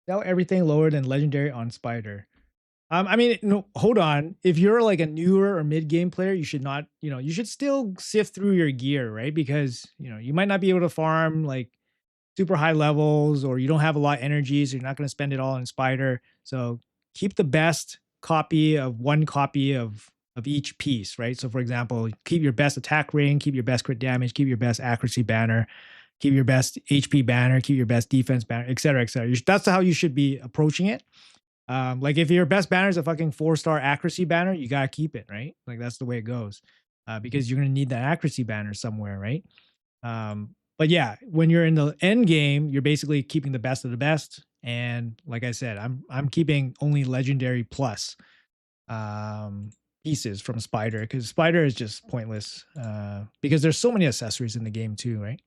Now everything lower than legendary on Spider. I mean, no, hold on. If you're like a newer or mid-game player, you should not, you should still sift through your gear, right? Because, you might not be able to farm like super high levels, or you don't have a lot of energy, so you're not going to spend it all on Spider. So keep the best copy of one copy of each piece, right? So for example, keep your best attack ring, keep your best crit damage, keep your best accuracy banner, keep your best HP banner, keep your best defense banner, et cetera, et cetera. That's how you should be approaching it. Like if your best banner is a fucking 4-star accuracy banner, you gotta keep it, right? Like that's the way it goes, because you're gonna need that accuracy banner somewhere, right? But yeah, when you're in the end game, you're basically keeping the best of the best. And like I said, I'm keeping only legendary plus pieces from Spider, because Spider is just pointless, because there's so many accessories in the game too, right?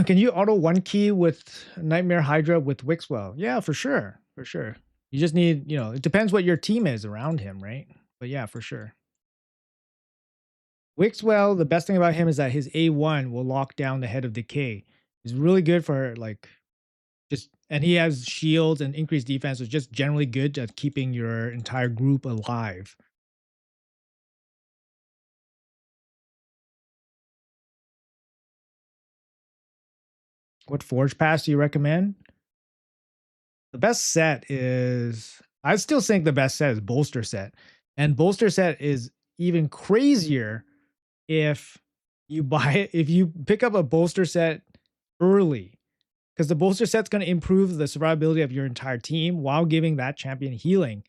Can you auto one key with Nightmare Hydra with Wixwell? Yeah, for sure. For sure. You just need, it depends what your team is around him, right? But yeah, for sure. Wixwell, the best thing about him is that his A1 will lock down the head of decay. He's really good for like and he has shields and increased defense, so it's just generally good at keeping your entire group alive. What Forge Pass do you recommend? The best set is, I still think the best set is Bolster Set. And Bolster Set is even crazier if if you pick up a bolster set early, because the bolster set's going to improve the survivability of your entire team while giving that champion healing.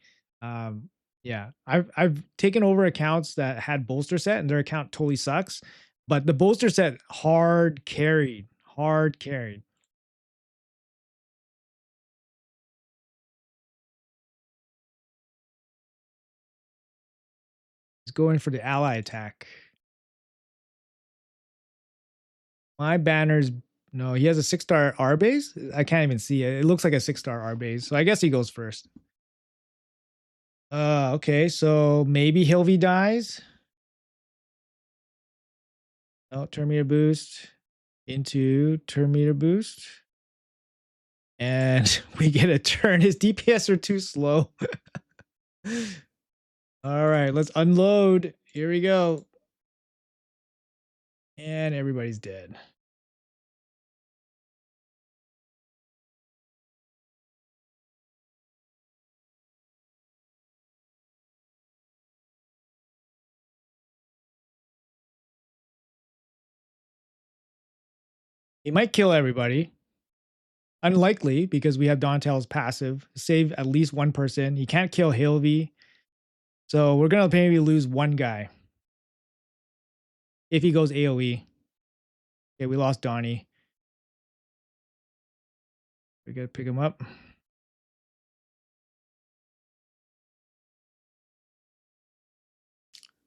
Yeah, I've taken over accounts that had bolster set and their account totally sucks, but the bolster set hard carried. He's going for the ally attack. My banner's no, he has a 6-star R base. I can't even see it. It looks like a 6-star R base, so I guess he goes first. Okay, so maybe Hilvy dies. Oh, turn meter boost into turn meter boost. And we get a turn. His DPS are too slow. All right, let's unload. Here we go. And everybody's dead. He might kill everybody. Unlikely, because we have Donatel's passive. Save at least one person. He can't kill Hilvy. So we're going to maybe lose one guy. If he goes AoE. Okay, we lost Donnie. We got to pick him up.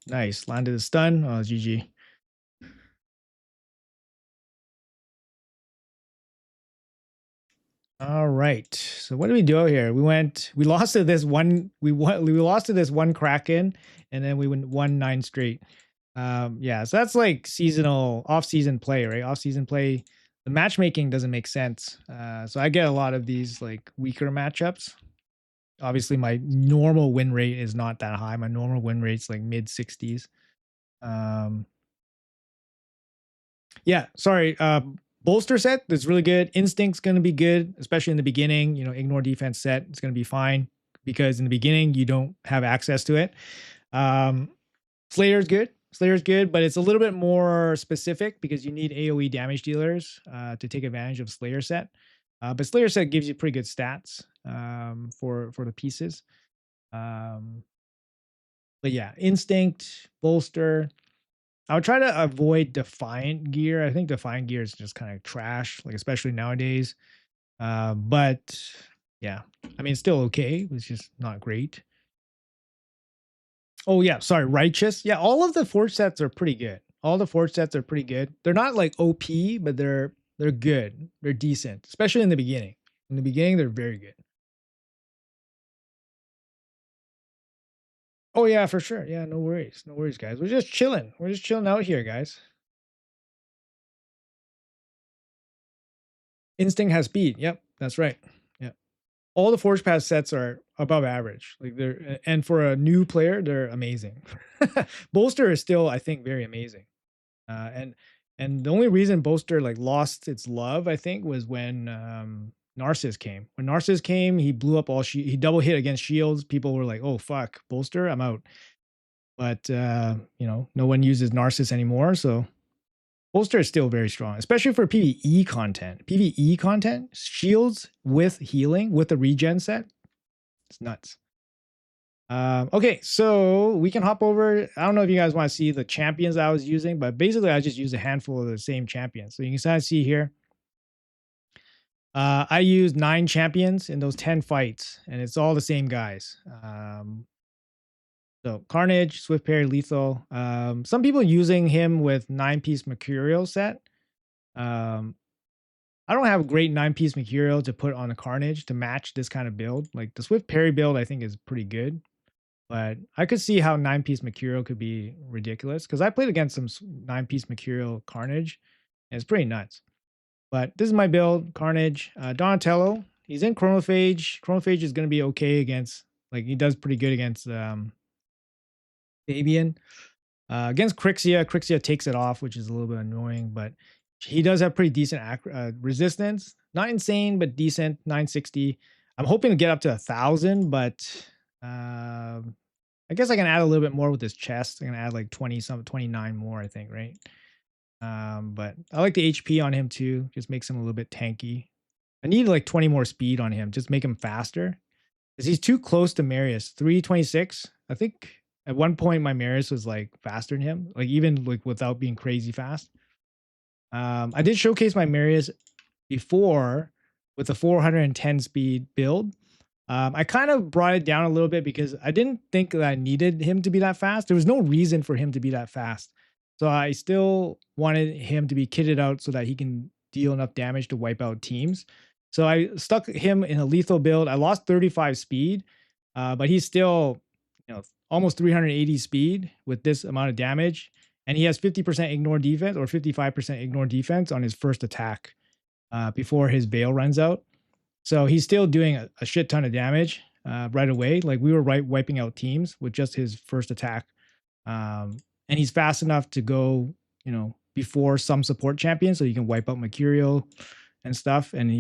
Nice. Landed a stun. Oh, GG. All right. So what did we do out here? We lost to this one, we lost to this one Kraken, and then we won 9 straight. Yeah, so that's like seasonal, off-season play, right? Off-season play. The matchmaking doesn't make sense. So I get a lot of these like weaker matchups. Obviously, my normal win rate is not that high. My normal win rate's like mid 60s. Um, Yeah, sorry. Bolster set that's really good. Instinct's going to be good, especially in the beginning. Ignore defense set. It's going to be fine because in the beginning you don't have access to it. Um, Slayer's good. Slayer's good, but it's a little bit more specific because you need AOE damage dealers to take advantage of Slayer set. But Slayer set gives you pretty good stats for the pieces. Um, but yeah, Instinct, Bolster, I would try to avoid Defiant gear. I think Defiant gear is just kind of trash, like especially nowadays. But yeah, I mean, it's still okay. It's just not great. Oh yeah, sorry, Righteous. Yeah, all of the forge sets are pretty good. All the forge sets are pretty good. They're not like OP, but they're good. They're decent, especially in the beginning. In the beginning, they're very good. Oh yeah, for sure. Yeah, no worries, no worries, guys. We're just chilling. We're just chilling out here, guys. Instinct has speed. Yep, that's right. Yeah. All the Forge Pass sets are above average. Like and for a new player, they're amazing. Bolster is still, I think, very amazing. And the only reason Bolster like lost its love, I think, was when Narcissus came. When Narcissus came, he blew up he double hit against shields. People were like, "Oh fuck, Bolster, I'm out." But no one uses Narcissus anymore, so Bolster is still very strong, especially for PvE content. PvE content, shields with healing with the regen set, it's nuts. Okay, so we can hop over. I don't know if you guys want to see the champions I was using, but basically I just used a handful of the same champions. So you can kind of see here. I used 9 champions in those 10 fights, and it's all the same guys. So Carnage, Swift Parry, Lethal. Some people using him with 9-piece Mercurial set. Um, I don't have a great 9-piece Mercurial to put on a Carnage to match this kind of build. Like the Swift Parry build, I think is pretty good. But I could see how 9-piece Mercurial could be ridiculous because I played against some 9-piece Mercurial Carnage, and it's pretty nuts. But this is my build, Carnage. Donatello, he's in Chronophage. Chronophage is going to be okay against, like, he does pretty good against Fabian. Against Crixia, Crixia takes it off, which is a little bit annoying, but he does have pretty decent resistance. Not insane, but decent, 960. I'm hoping to get up to 1,000, but I guess I can add a little bit more with this chest. I can add like 29 more, I think, right? But I like the HP on him too. Just makes him a little bit tanky. I need like 20 more speed on him. Just make him faster. Because he's too close to Marius. 326. I think at one point my Marius was like faster than him. Like even like without being crazy fast. I did showcase my Marius before with a 410 speed build. I kind of brought it down a little bit because I didn't think that I needed him to be that fast. There was no reason for him to be that fast. So I still wanted him to be kitted out so that he can deal enough damage to wipe out teams. So I stuck him in a lethal build. I lost 35 speed, but he's still, almost 380 speed with this amount of damage. And he has 50% ignore defense or 55% ignore defense on his first attack before his veil runs out. So he's still doing a shit ton of damage right away. Like we were wiping out teams with just his first attack. And he's fast enough to go, before some support champions, so you can wipe out Mercurial and stuff. And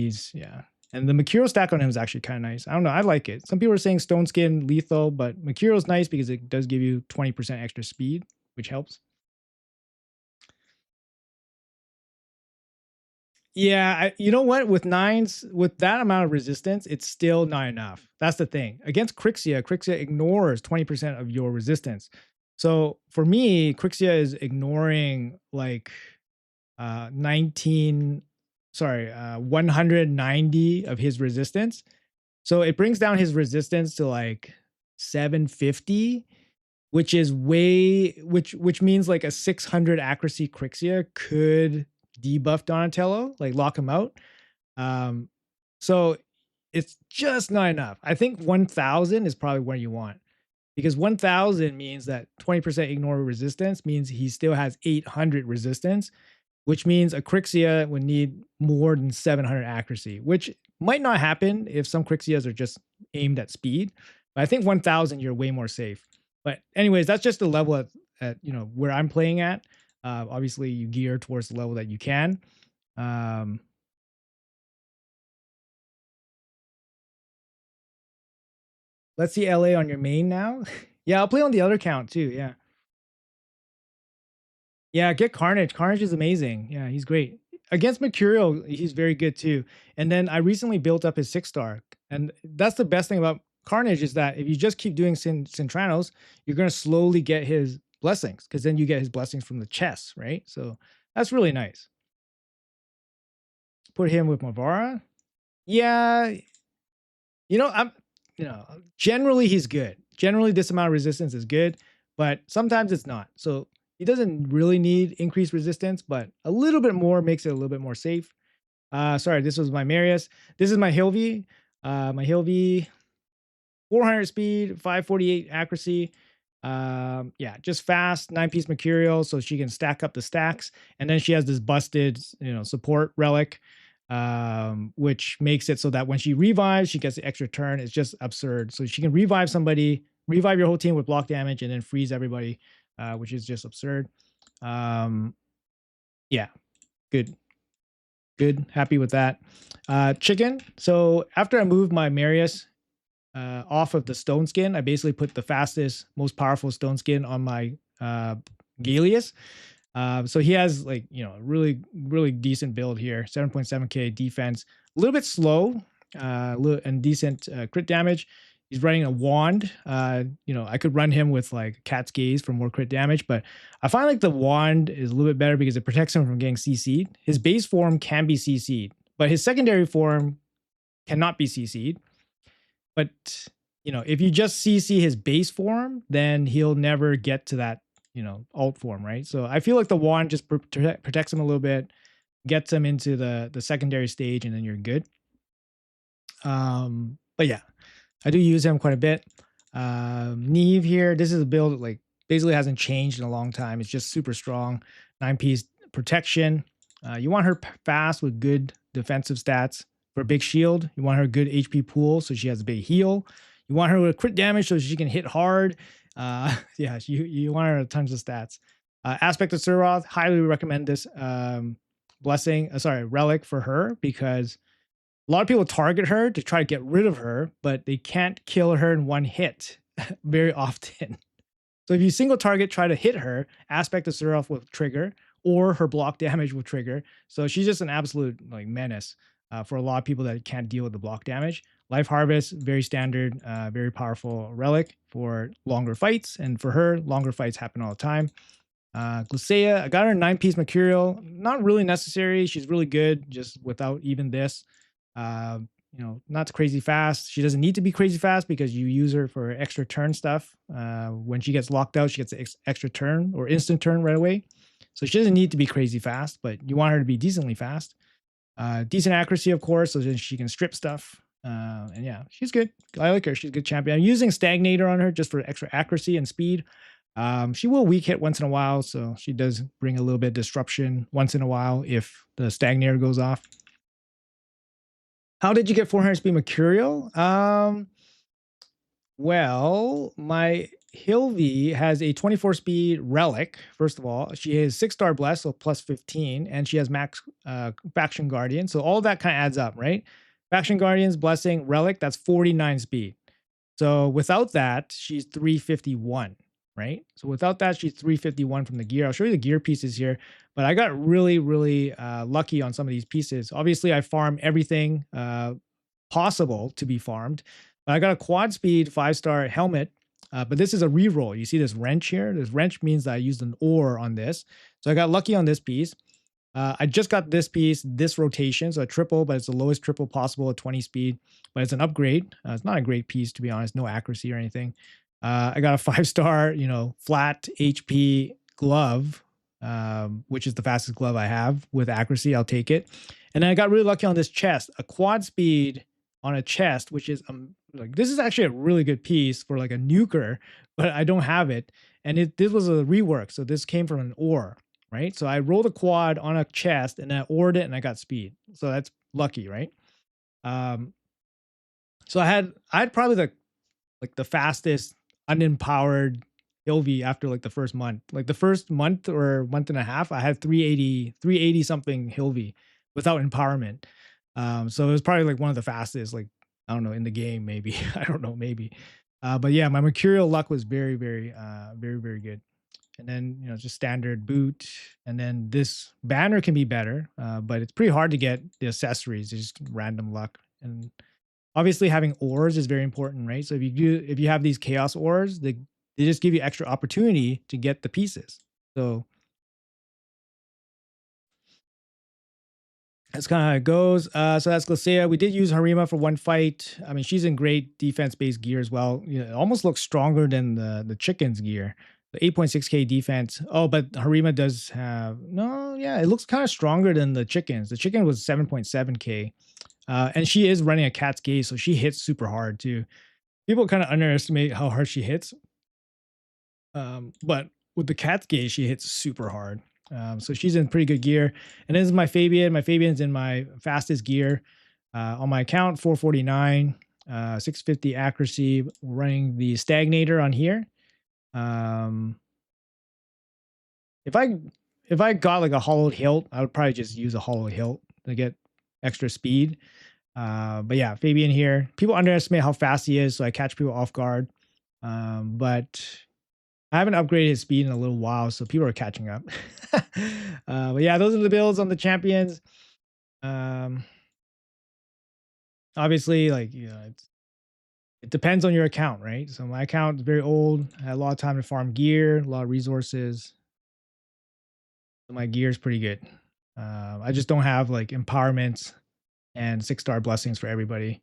and the Mercurial stack on him is actually kind of nice. I don't know, I like it. Some people are saying Stone Skin lethal, but Mercurial is nice because it does give you 20% extra speed, which helps. Yeah, you know what? With 9s, with that amount of resistance, it's still not enough. That's the thing. Against Crixia, Crixia ignores 20% of your resistance. So for me, Crixia is ignoring like 190 of his resistance. So it brings down his resistance to like 750, which is which means like a 600 accuracy Crixia could debuff Donatello, like lock him out. Um, So it's just not enough. I think 1000 is probably what you want because 1000 means that 20% ignore resistance means he still has 800 resistance, which means a Crixia would need more than 700 accuracy, which might not happen if some Crixias are just aimed at speed. But I think 1000 you're way more safe. But anyways, that's just the level at where I'm playing at. Obviously, you gear towards the level that you can. Um, let's see LA on your main now. Yeah, I'll play on the other count too. Yeah. Yeah, get Carnage. Carnage is amazing. Yeah, he's great. Against Mercurial, he's very good too. And then I recently built up his 6-star. And that's the best thing about Carnage is that if you just keep doing Cintranos, you're going to slowly get his blessings because then you get his blessings from the chest, right? So that's really nice. Put him with Mavara. Yeah, I'm, generally he's good. Generally, this amount of resistance is good, but sometimes it's not. So he doesn't really need increased resistance, but a little bit more makes it a little bit more safe. Sorry, this was my Marius. This is my Hilvi. My Hilvi, 400 speed, 548 accuracy. Yeah, just fast, 9-piece Mercurial, so she can stack up the stacks. And then she has this busted, support relic, which makes it so that when she revives, she gets the extra turn. It's just absurd. So she can revive somebody, revive your whole team with block damage, and then freeze everybody, which is just absurd. Yeah, good. Good. Happy with that. Chicken. So after I moved my Marius off of the stone skin, I basically put the fastest, most powerful stone skin on my Galeus. So he has really, really decent build here. 7.7k defense, a little bit slow, and decent crit damage. He's running a wand. I could run him with like Cat's Gaze for more crit damage, but I find like the wand is a little bit better because it protects him from getting CC'd. His base form can be CC'd, but his secondary form cannot be CC'd. But if you just CC his base form, then he'll never get to that alt form, right? So I feel like the wand just protects him a little bit, gets him into the secondary stage, and then you're good. But yeah, I do use him quite a bit. Neve here, this is a build that like basically hasn't changed in a long time. It's just super strong, 9-piece protection. You want her fast with good defensive stats for a big shield. You want her good HP pool so she has a big heal. You want her with crit damage so she can hit hard. Yeah, you want her tons of stats. Aspect of Suroth, highly recommend this relic for her because a lot of people target her to try to get rid of her, but they can't kill her in one hit very often. So if you single target, try to hit her, Aspect of Suroth will trigger, or her block damage will trigger. So she's just an absolute like menace for a lot of people that can't deal with the block damage. Life Harvest, very standard, very powerful relic for longer fights. And for her, longer fights happen all the time. Glacea, I got her 9-piece Mercurial. Not really necessary. She's really good just without even this. Not crazy fast. She doesn't need to be crazy fast because you use her for extra turn stuff. When she gets locked out, she gets an extra turn or instant turn right away. So she doesn't need to be crazy fast, but you want her to be decently fast. Decent accuracy, of course, so that she can strip stuff. And yeah, she's good. I like her. She's a good champion. I'm using Stagnator on her just for extra accuracy and speed. She will weak hit once in a while, so she does bring a little bit of disruption once in a while if the Stagnator goes off. How did you get 400 speed Mercurial? Well, my Hilvi has a 24 speed relic. First of all, she has 6-star bless, so plus 15, and she has max faction guardian. So all that kind of adds up, right? Faction guardians, blessing, relic, that's 49 speed. So without that, she's 351, right? So without that, she's 351 from the gear. I'll show you the gear pieces here, but I got really, really lucky on some of these pieces. Obviously, I farm everything possible to be farmed. But I got a quad speed 5-star helmet, but this is a reroll. You see this wrench here? This wrench means that I used an ore on this. So I got lucky on this piece. I just got this piece, this rotation, so a triple, but it's the lowest triple possible at 20 speed, but it's an upgrade. It's not a great piece, to be honest, no accuracy or anything. I got a 5-star, flat HP glove, which is the fastest glove I have with accuracy. I'll take it. And then I got really lucky on this chest, a quad speed on a chest, which is like this is actually a really good piece for like a nuker, but I don't have it. And this was a rework, so this came from an ore, right? So I rolled a quad on a chest and I ored it and I got speed. So that's lucky, right? Um, so I had probably the fastest unempowered Hilvy after like the first month. Like the first month or month and a half, I had 380 something Hilvy without empowerment. So it was probably like one of the fastest, like I don't know, in the game, maybe. I don't know, maybe. But yeah, my mercurial luck was very good. And then just standard boot. And then this banner can be better, but it's pretty hard to get the accessories. It's just random luck. And obviously having ores is very important, right? So if you have these chaos ores, they just give you extra opportunity to get the pieces. So that's kind of how it goes. So that's Glacea. We did use Harima for one fight. I mean, she's in great defense-based gear as well. It almost looks stronger than the chicken's gear. The 8.6k defense. Oh, but Harima does have no, yeah, it looks kind of stronger than the chickens. The chicken was 7.7k. And she is running a cat's gaze, so she hits super hard too. People kind of underestimate how hard she hits. But with the cat's gaze, she hits super hard. So she's in pretty good gear. And this is my Fabian. My Fabian's in my fastest gear. On my account, 449, 650 accuracy. We're running the stagnator on here. If I got like a hollowed hilt, I would probably just use a hollow hilt to get extra speed. But yeah, Fabian here. People underestimate how fast he is, so I catch people off guard. But I haven't upgraded his speed in a little while, so people are catching up. But yeah, those are the builds on the champions. Um, Obviously, like it depends on your account, right? So my account is very old. I had a lot of time to farm gear, a lot of resources. So my gear is pretty good. I just don't have like empowerments and 6-star blessings for everybody.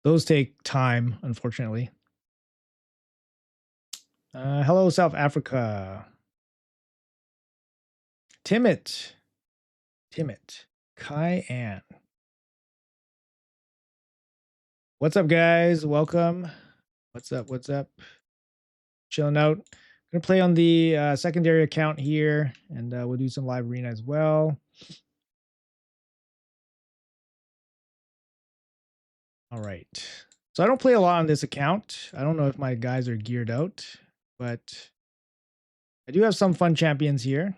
Those take time, unfortunately. Hello, South Africa. Timid. Kai Ann. What's up, guys? Welcome. What's up? Chilling out. Gonna play on the secondary account here, and we'll do some live arena as well. All right. So I don't play a lot on this account. I don't know if my guys are geared out, but I do have some fun champions here.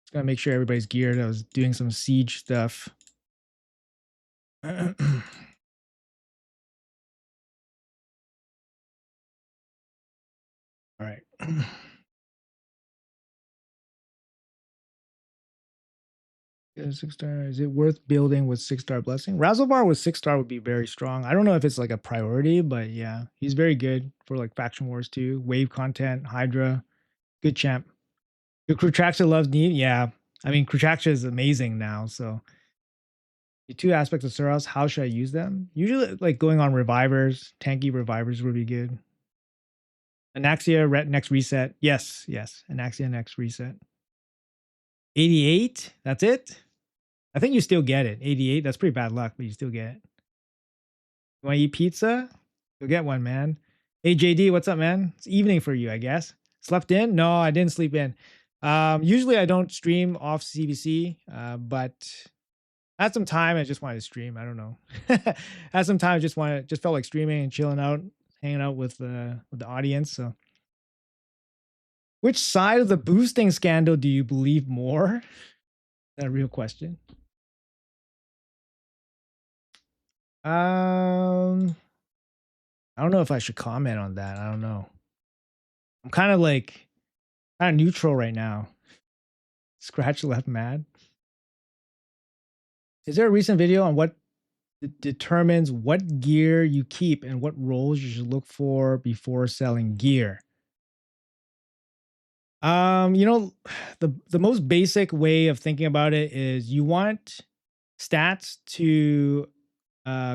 Just gotta make sure everybody's geared. I was doing some siege stuff. All right. 6-star. Is it worth building with 6-star blessing? Razzlebar with 6-star would be very strong. I don't know if it's like a priority, but yeah, he's very good for like faction wars too. Wave content, Hydra, good champ. Your Krutraxa loves need. Yeah, I mean Krutraxa is amazing now. So the two aspects of Suros, how should I use them? Usually, like going on revivers, tanky revivers would be good. Anaxia next reset. Yes. Anaxia next reset. 88. That's it. I think you still get it. 88. That's pretty bad luck, but you still get it. You want to eat pizza? You'll get one, man. Hey, JD, what's up, man? It's evening for you, I guess. Slept in? No, I didn't sleep in. Usually I don't stream off CBC, but I had some time. I just wanted to stream. I don't know. Had some time. Just felt like streaming and chilling out, hanging out with the audience. So, which side of the boosting scandal do you believe more? That a real question. I don't know if I should comment on that. I don't know. I'm kind of neutral right now. Scratch left mad. Is there a recent video on what determines what gear you keep and what roles you should look for before selling gear? The most basic way of thinking about it is you want stats to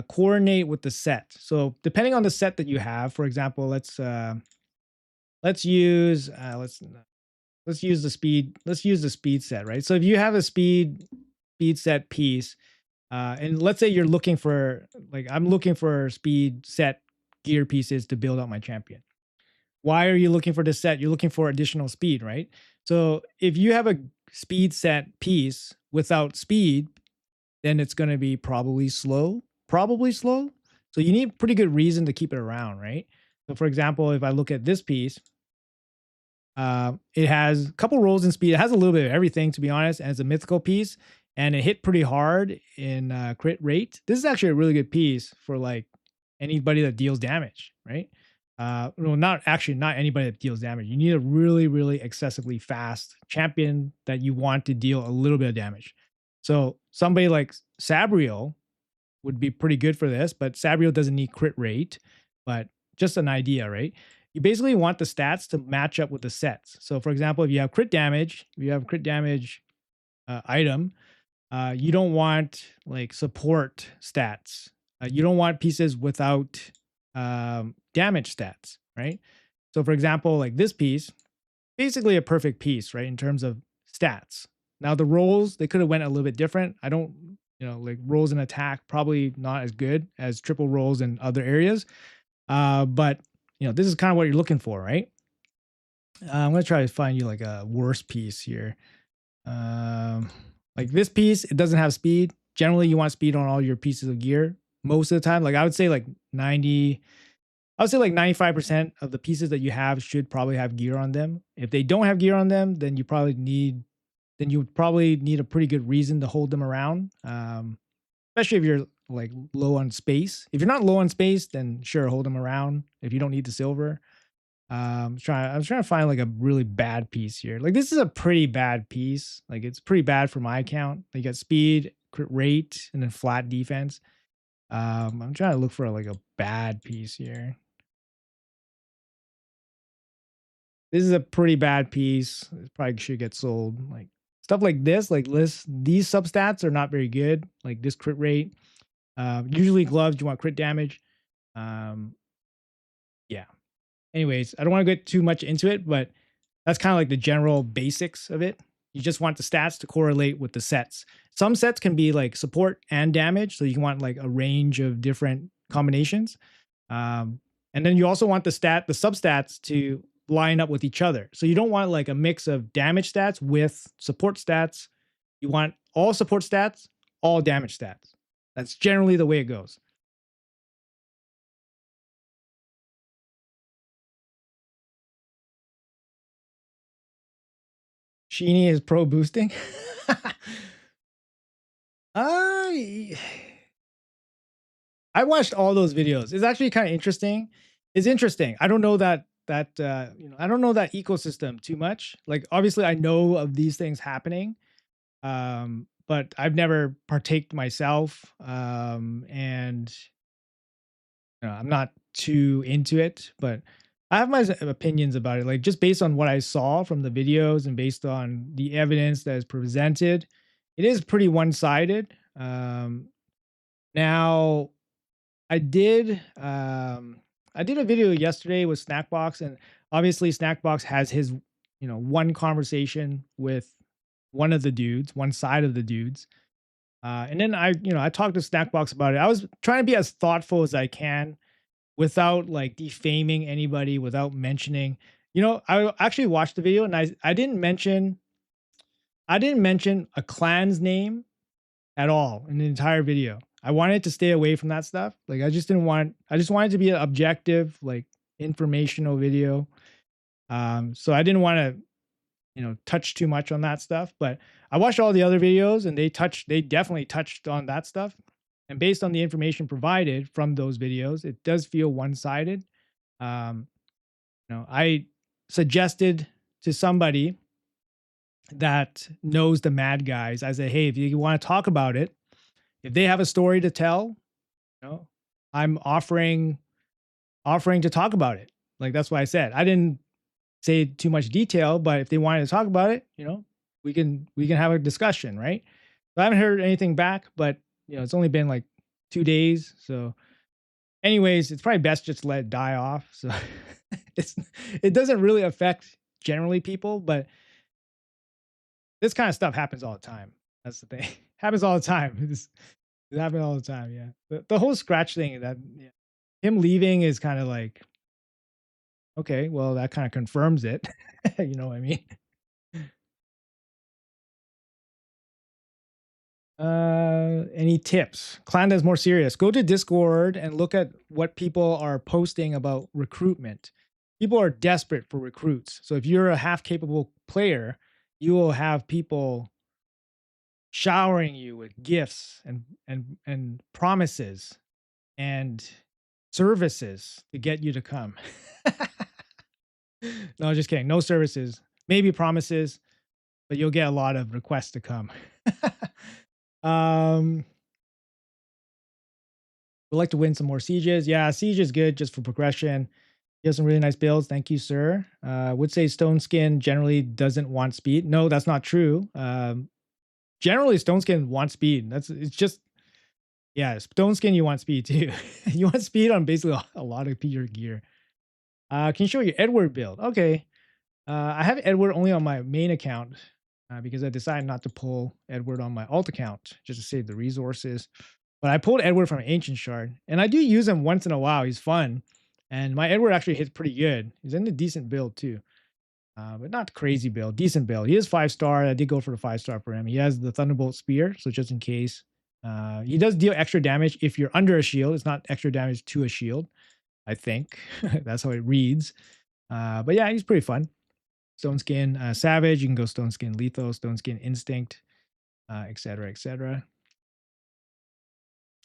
coordinate with the set. So depending on the set that you have, for example, let's use let's use the speed. Let's use the speed set, right? So if you have a speed set piece, and let's say you're looking for, like, I'm looking for speed set gear pieces to build out my champion. Why are you looking for this set? You're looking for additional speed, right? So if you have a speed set piece without speed, then it's going to be probably slow, probably slow. So you need pretty good reason to keep it around, right? So for example, if I look at this piece, it has a couple rolls in speed. It has a little bit of everything, to be honest, and it's a mythical piece, and it hit pretty hard in crit rate. This is actually a really good piece for like anybody that deals damage, right? No, not actually not anybody that deals damage. You need a really, really excessively fast champion that you want to deal a little bit of damage. So somebody like Sabriel would be pretty good for this, but Sabriel doesn't need crit rate. But just an idea, right? You basically want the stats to match up with the sets. So for example, if you have crit damage, if you have crit damage item, you don't want like support stats. You don't want pieces without damage stats, right? So for example, like this piece, basically a perfect piece, right? In terms of stats. Now the rolls, they could have went a little bit different. I don't, like rolls in attack, probably not as good as triple rolls in other areas. But this is kind of what you're looking for, right? I'm gonna try to find you like a worse piece here. Like this piece, it doesn't have speed. Generally, you want speed on all your pieces of gear. Most of the time, like I would say like 95% of the pieces that you have should probably have gear on them. If they don't have gear on them, then you probably need a pretty good reason to hold them around. Especially if you're like low on space. If you're not low on space, then sure, hold them around if you don't need the silver. I'm trying to find like a really bad piece here. Like this is a pretty bad piece. Like it's pretty bad for my account. You got speed, crit rate, and then flat defense. I'm trying to look for like a bad piece here. This is a pretty bad piece. It probably should get sold. Like stuff like this, these substats are not very good. Like this crit rate. Usually gloves, you want crit damage. Yeah. Anyways, I don't want to get too much into it, but that's kind of like the general basics of it. You just want the stats to correlate with the sets. Some sets can be like support and damage, so you can want like a range of different combinations. And then you also want the substats to line up with each other. So you don't want like a mix of damage stats with support stats. You want all support stats, all damage stats. That's generally the way it goes. Sheeny is pro boosting. I I watched all those videos. It's actually kind of interesting. It's interesting. I don't know I don't know that ecosystem too much. Like obviously I know of these things happening. But I've never partaked myself. And I'm not too into it, but I have my opinions about it. Like just based on what I saw from the videos and based on the evidence that is presented, it is pretty one-sided. Now I did I did a video yesterday with Snackbox, and obviously Snackbox has his one conversation with one of the dudes, one side of the dudes. And then I talked to Snackbox about it. I was trying to be as thoughtful as I can without like defaming anybody, without mentioning, I actually watched the video and I didn't mention a clan's name at all in the entire video. I wanted to stay away from that stuff. Like I just wanted to be an objective, like informational video. So I didn't want to, touch too much on that stuff, but I watched all the other videos and they definitely touched on that stuff. And based on the information provided from those videos, it does feel one-sided. Um, I suggested to somebody that knows the mad guys, I said, hey, if you want to talk about it, if they have a story to tell, I'm offering to talk about it. Like that's what I said. I didn't say too much detail, but if they wanted to talk about it, we can have a discussion, right? So I haven't heard anything back, but it's only been like 2 days. So, anyways, it's probably best just to let it die off. So it's it doesn't really affect generally people, but this kind of stuff happens all the time. That's the thing. Happens all the time. It happens all the time. Yeah. The whole scratch thing that yeah, him leaving is kind of like okay, well that kind of confirms it. You know what I mean? Any tips? Clan that's more serious. Go to Discord and look at what people are posting about recruitment. People are desperate for recruits. So if you're a half capable player, you will have people showering you with gifts and promises and services to get you to come. No, just kidding. No services. Maybe promises, but you'll get a lot of requests to come. um Would like to win some more sieges. Yeah, siege is good just for progression. You have some really nice builds. Thank you, sir. Would say Stone Skin generally doesn't want speed. No, that's not true. Generally, Stone Skin wants speed. It's just yeah, Stone Skin you want speed too. You want speed on basically a lot of your gear. Can you show your Edward build? Okay. I have Edward only on my main account because I decided not to pull Edward on my alt account just to save the resources. But I pulled Edward from Ancient Shard, and I do use him once in a while. He's fun, and my Edward actually hits pretty good. He's in a decent build too, but not crazy build. Decent build. He is 5-star. I did go for the 5-star for him. He has the Thunderbolt Spear, so just in case. He does deal extra damage if you're under a shield. It's not extra damage to a shield, I think. That's how it reads. But yeah, he's pretty fun. Stone Skin Savage. You can go Stone Skin Lethal, Stone Skin Instinct, etc., etc.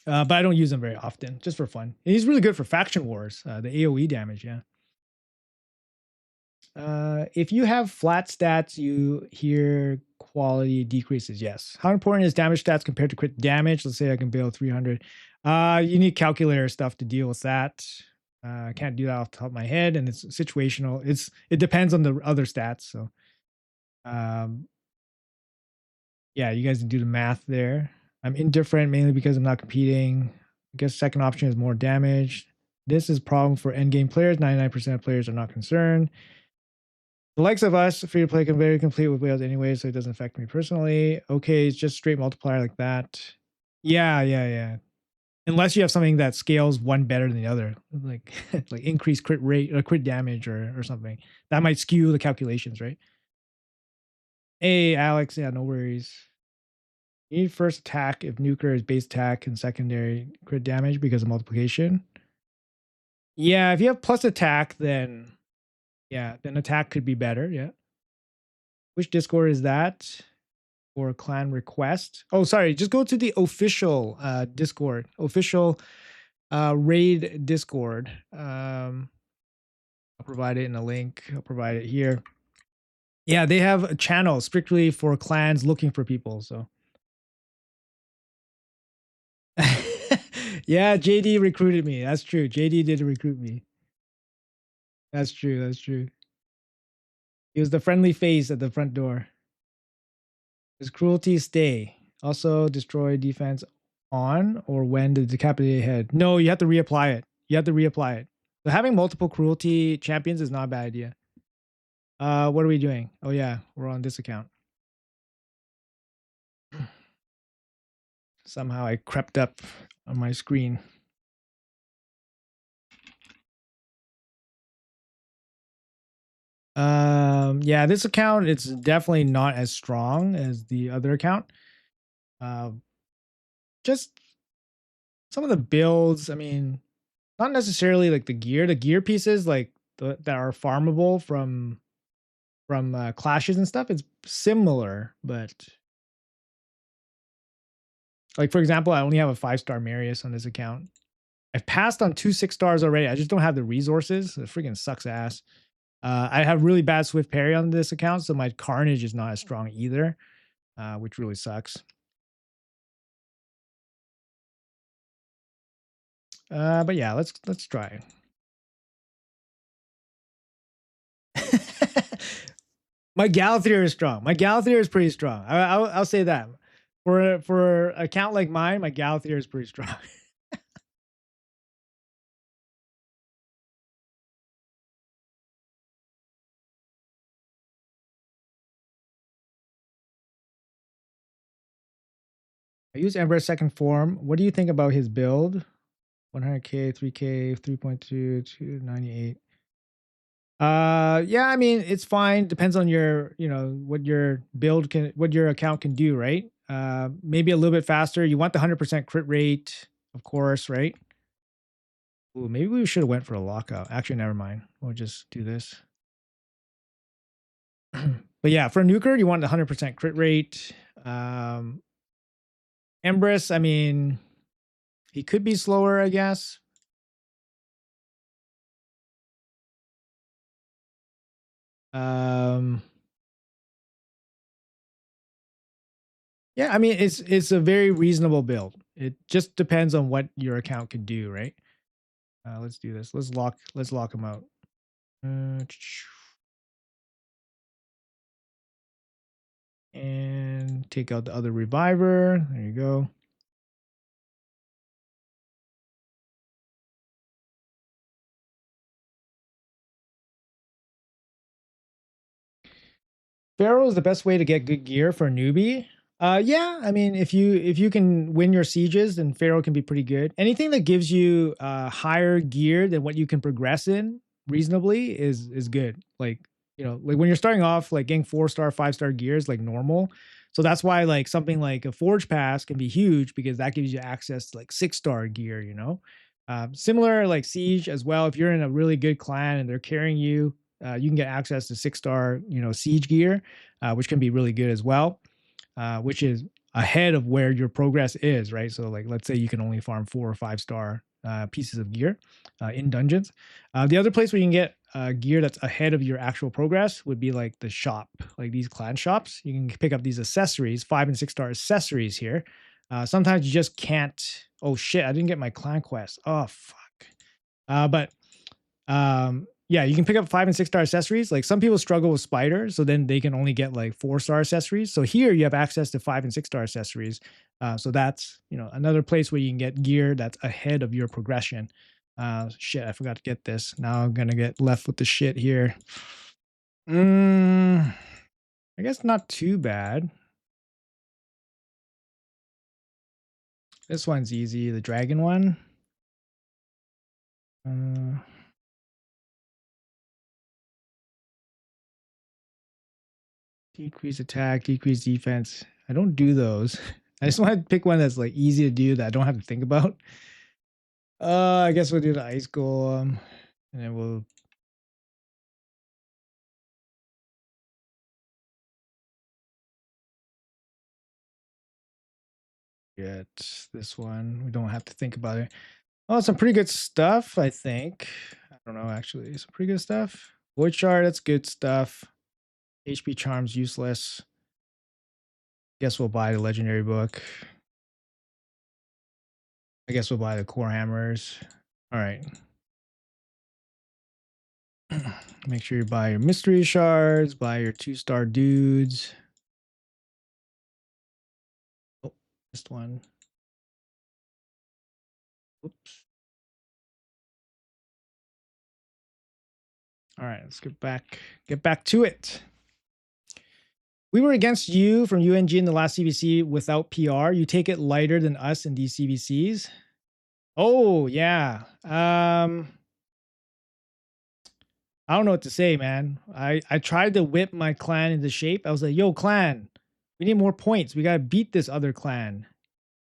But I don't use him very often, just for fun. And he's really good for faction wars, the AoE damage, yeah. If you have flat stats, you hear quality decreases. Yes. How important is damage stats compared to crit damage? Let's say I can build 300. You need calculator stuff to deal with that. I can't do that off the top of my head, and it's situational. It depends on the other stats. So, um, yeah, you guys can do the math there. I'm indifferent mainly because I'm not competing. I guess second option is more damage. This is a problem for endgame players. 99% of players are not concerned. The likes of us, free to play, can very complete with whales anyway, so it doesn't affect me personally. Okay, it's just straight multiplier like that. Yeah, yeah, yeah. Unless you have something that scales one better than the other, like like increased crit rate or crit damage or something. That might skew the calculations, right? Hey, Alex. Yeah, no worries. You need first attack if nuker is base attack and secondary crit damage because of multiplication. Yeah, if you have plus attack, then yeah, then attack could be better. Yeah. Which Discord is that? Or clan request? Oh, sorry. Just go to the official Discord, official raid Discord. I'll provide it in a link. I'll provide it here. Yeah, they have a channel strictly for clans looking for people. So yeah, JD recruited me. That's true. JD did recruit me. That's true. That's true. He was the friendly face at the front door. Does cruelty stay? Also destroy defense on or when the decapitated head? No, you have to reapply it. You have to reapply it. So having multiple cruelty champions is not a bad idea. What are we doing? Oh yeah, we're on this account. Somehow I crept up on my screen. Yeah, this account it's definitely not as strong as the other account. Just some of the builds, I mean, not necessarily like the gear. The gear pieces like that are farmable from clashes and stuff. It's similar, but like for example, I only have a 5-star Marius on this account. I've passed on 2 6-stars already. I just don't have the resources. It freaking sucks ass. I have really bad Swift Parry on this account, so my Carnage is not as strong either, which really sucks. But yeah, let's try. My Galathier is strong. My Galathier is pretty strong. I'll say that. For an account like mine, my Galathier is pretty strong. I use Ember second form. What do you think about his build? 100k, 3k, 3.2, 298. Yeah, I mean, it's fine. Depends on your, what your build can, what your account can do, right? Maybe a little bit faster. You want the 100% crit rate, of course, right? Ooh, maybe we should have went for a lockout. Actually, never mind. We'll just do this. But yeah, for a nuker, you want the 100% crit rate. Empress, I mean, he could be slower, I guess. Um, yeah, I mean, it's a very reasonable build. It just depends on what your account can do, right? Let's do this. Let's lock him out. And take out the other reviver. There you go. Pharaoh is the best way to get good gear for a newbie. Yeah, I mean, if you can win your sieges, then Pharaoh can be pretty good. Anything that gives you higher gear than what you can progress in reasonably is good. Like, like when you're starting off, like getting 4-star, 5-star gear is like normal. So that's why like something like a forge pass can be huge because that gives you access to like 6-star gear. Similar like siege as well. If you're in a really good clan and they're carrying you, you can get access to 6-star, siege gear, which can be really good as well, which is ahead of where your progress is, right? So, like, let's say you can only farm 4 or 5-star pieces of gear in dungeons. The other place where you can get gear that's ahead of your actual progress would be like the shop, like these clan shops. You can pick up these accessories, 5 and 6-star accessories here. Sometimes you just can't. Oh shit! I didn't get my clan quest. Oh fuck. But yeah, you can pick up 5 and 6-star accessories. Like some people struggle with spider, so then they can only get like 4-star accessories. So here you have access to 5 and 6-star accessories. So that's another place where you can get gear that's ahead of your progression. Shit, I forgot to get this. Now I'm gonna get left with the shit here. I guess not too bad. This one's easy. The dragon one. Uh, Decrease attack, decrease defense. I don't do those. I just want to pick one that's like easy to do that I don't have to think about. I guess we'll do the ice golem, and then we'll get this one. We don't have to think about it. Oh, some pretty good stuff, I think. I don't know, actually. Some pretty good stuff. Void shard, that's good stuff. HP charms useless. Guess we'll buy the legendary book. I guess we'll buy the core hammers. All right. Make sure you buy your mystery shards, buy your 2-star dudes. Oh, missed one. Oops. All right, let's get back to it. We were against you from UNG in the last CVC without PR. You take it lighter than us in these CVCs. Oh, yeah. I don't know what to say, man. I tried to whip my clan into shape. I was like, yo, clan, we need more points. We gotta beat this other clan.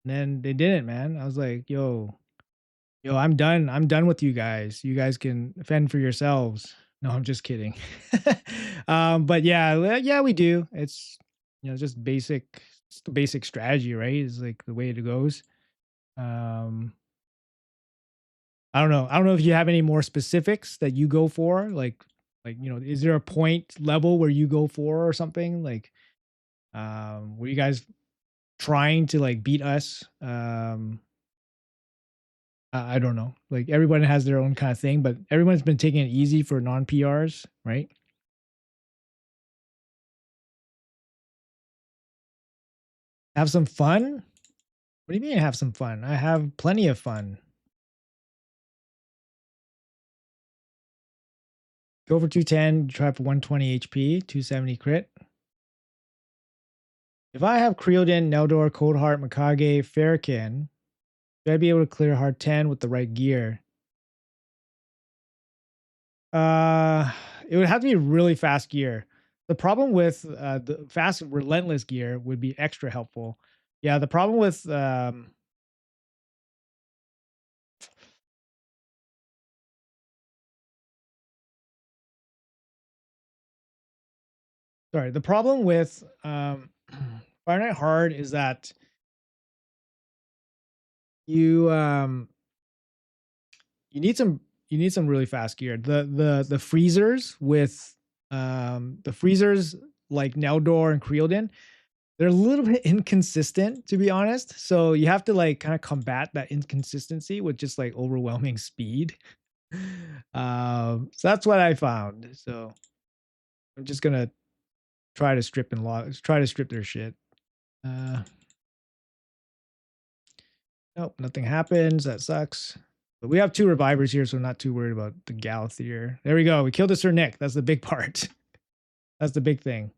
And then they didn't, man. I was like, yo, I'm done. I'm done with you guys. You guys can fend for yourselves. No, I'm just kidding. But yeah, we do. It's just the basic strategy, right? Is like the way it goes. Um, I don't know. I don't know if you have any more specifics that you go for. Like is there a point level where you go for or something? Like, were you guys trying to like beat us? I don't know. Like everyone has their own kind of thing, but everyone's been taking it easy for non PRs, right? Have some fun. What do you mean have some fun? I have plenty of fun. Go for 210, try for 120 HP, 270 crit. If I have Creodin, Neldor, Coldheart, Mikage, Farrakhan, should I be able to clear hard 10 with the right gear? Uh, it would have to be really fast gear. The problem with the fast relentless gear would be extra helpful. Yeah, the problem with sorry, the problem with Fahrenheit hard is that you you need some you need some really fast gear. The freezers with the freezers like Neldor and Creodin, they're a little bit inconsistent, to be honest. So you have to like kind of combat that inconsistency with just like overwhelming speed. So that's what I found. So I'm just gonna try to try to strip their shit. Uh, nope, nothing happens. That sucks. But we have two revivers here, so I'm not too worried about the Galthier. There we go. We killed a Sir Nick. That's the big part. That's the big thing.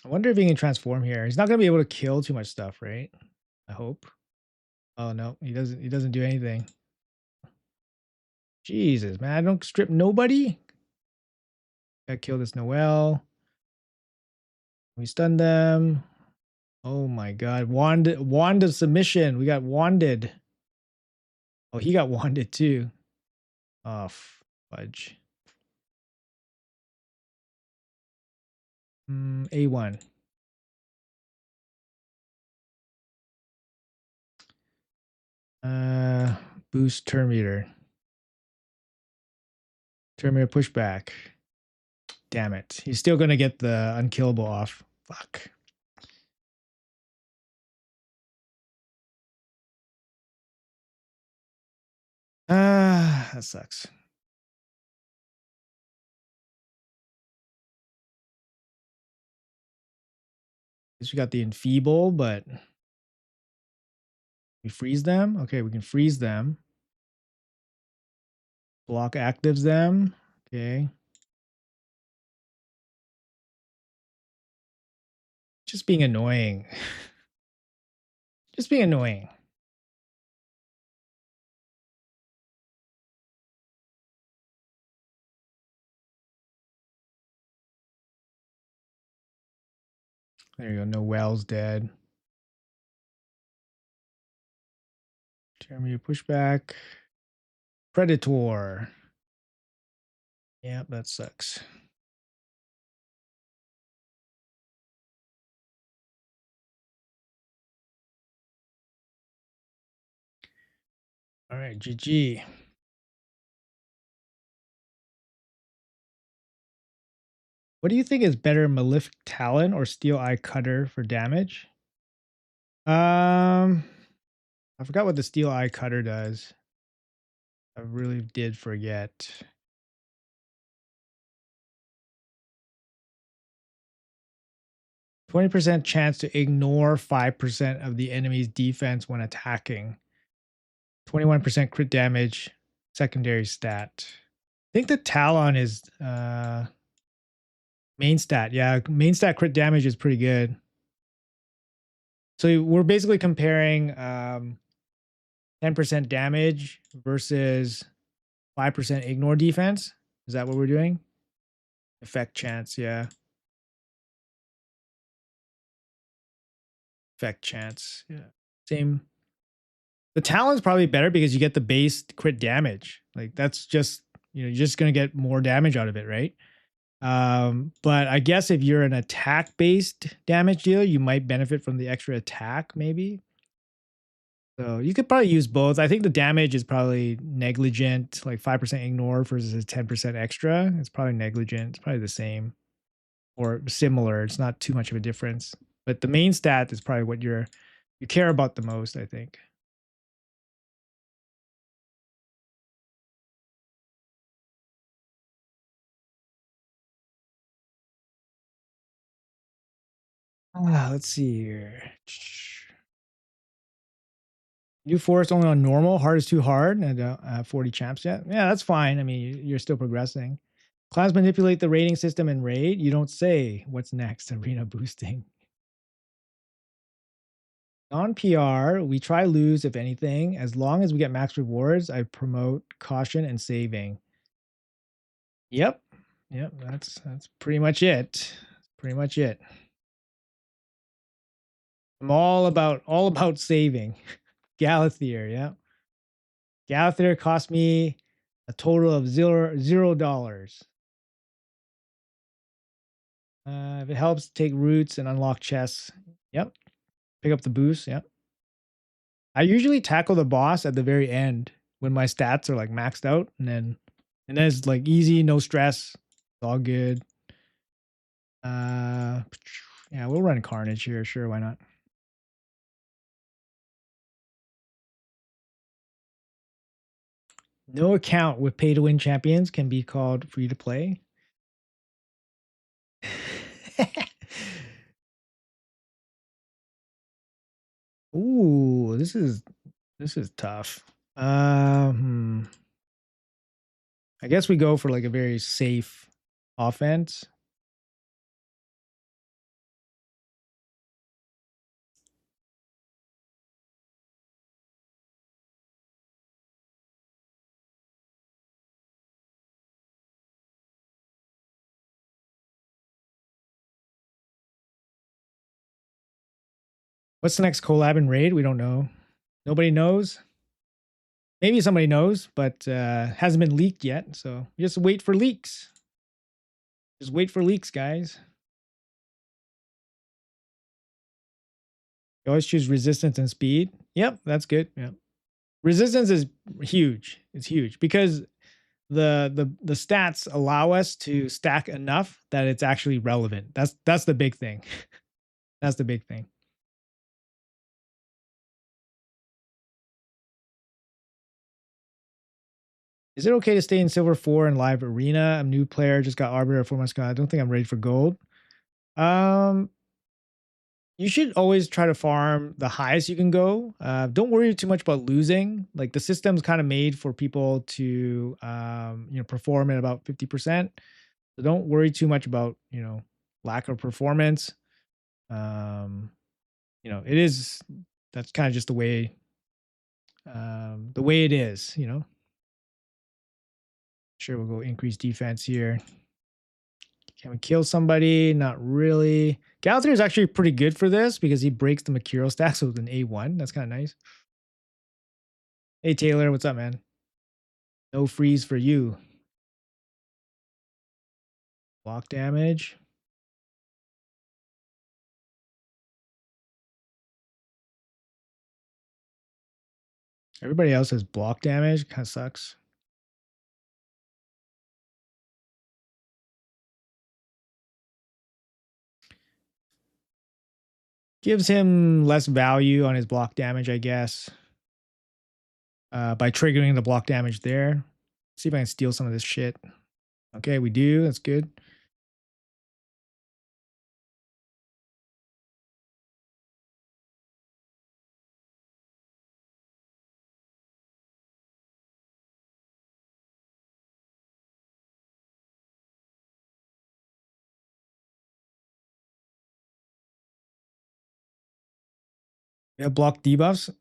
I wonder if he can transform here. He's not gonna be able to kill too much stuff, right? I hope. Oh no, he doesn't. He doesn't do anything. Jesus, man! I don't strip nobody. Got killed this Noel. We stunned them. Oh my god, wand of submission. We got wanded. Oh, he got wanded too. Oh fudge. A1. Boost turn meter. Turn meter pushback. Damn it. He's still gonna get the unkillable off. Fuck. Ah, that sucks. Guess we got the enfeeble, but we freeze them. Okay, we can freeze them. Block actives them. Okay. Just being annoying. Just being annoying. There you go. No Well's dead. Jeremy pushback. Predator. Yep, that sucks. All right, GG. What do you think is better, Malefic Talon or Steel Eye Cutter for damage? I forgot what the Steel Eye Cutter does. I really did forget. 20% chance to ignore 5% of the enemy's defense when attacking. 21% crit damage, secondary stat. I think the Talon is main stat. Yeah, main stat crit damage is pretty good. So we're basically comparing 10% damage versus 5% ignore defense. Is that what we're doing? Effect chance, yeah. Effect chance, yeah. Same. The Talon's probably better because you get the base crit damage. Like that's just, you're just gonna get more damage out of it, right? But I guess if you're an attack based damage dealer, you might benefit from the extra attack, maybe. So you could probably use both. I think the damage is probably negligent, like 5% ignore versus 10% extra. It's probably negligent. It's probably the same or similar. It's not too much of a difference. But the main stat is probably what you care about the most, I think. Let's see here. New forest only on normal. Hard is too hard. And I don't have 40 champs yet. Yeah, that's fine. I mean, you're still progressing. Clouds manipulate the rating system and raid. You don't say. What's next? Arena boosting. On PR, we try lose if anything. As long as we get max rewards, I promote caution and saving. Yep. Yep, that's pretty much it. Pretty much it. I'm all about saving. Galathier, yeah. Galathier cost me a total of $0. If it helps, take roots and unlock chests. Yep. Pick up the boost. Yep. I usually tackle the boss at the very end when my stats are like maxed out, and then it's like easy, no stress. It's all good. Uh, yeah, we'll run Carnage here. Sure, why not? No account with pay to win champions can be called free to play. Ooh, this is tough. I guess we go for like a very safe offense. What's the next collab and raid? We don't know. Nobody knows. Maybe somebody knows, but hasn't been leaked yet. So just wait for leaks. Just wait for leaks, guys. You always choose resistance and speed. Yep, that's good. Yep. Resistance is huge. It's huge because the stats allow us to stack enough that it's actually relevant. That's the big thing. That's the big thing. Is it okay to stay in silver 4 in live arena? I'm a new player, just got arbiter 4 months ago. I don't think I'm ready for gold. Um, you should always try to farm the highest you can go. Don't worry too much about losing. Like the system's kind of made for people to perform at about 50%. So don't worry too much about, lack of performance. Um, it is that's kind of just the way it is. Sure, we'll go increase defense here. Can we kill somebody? Not really. Galathir is actually pretty good for this because he breaks the Makiro stacks with an A1. That's kind of nice. Hey, Taylor, what's up, man? No freeze for you. Block damage. Everybody else has block damage. Kind of sucks. Gives him less value on his block damage, I guess. By triggering the block damage there. See if I can steal some of this shit. Okay, we do. That's good. We have block debuffs.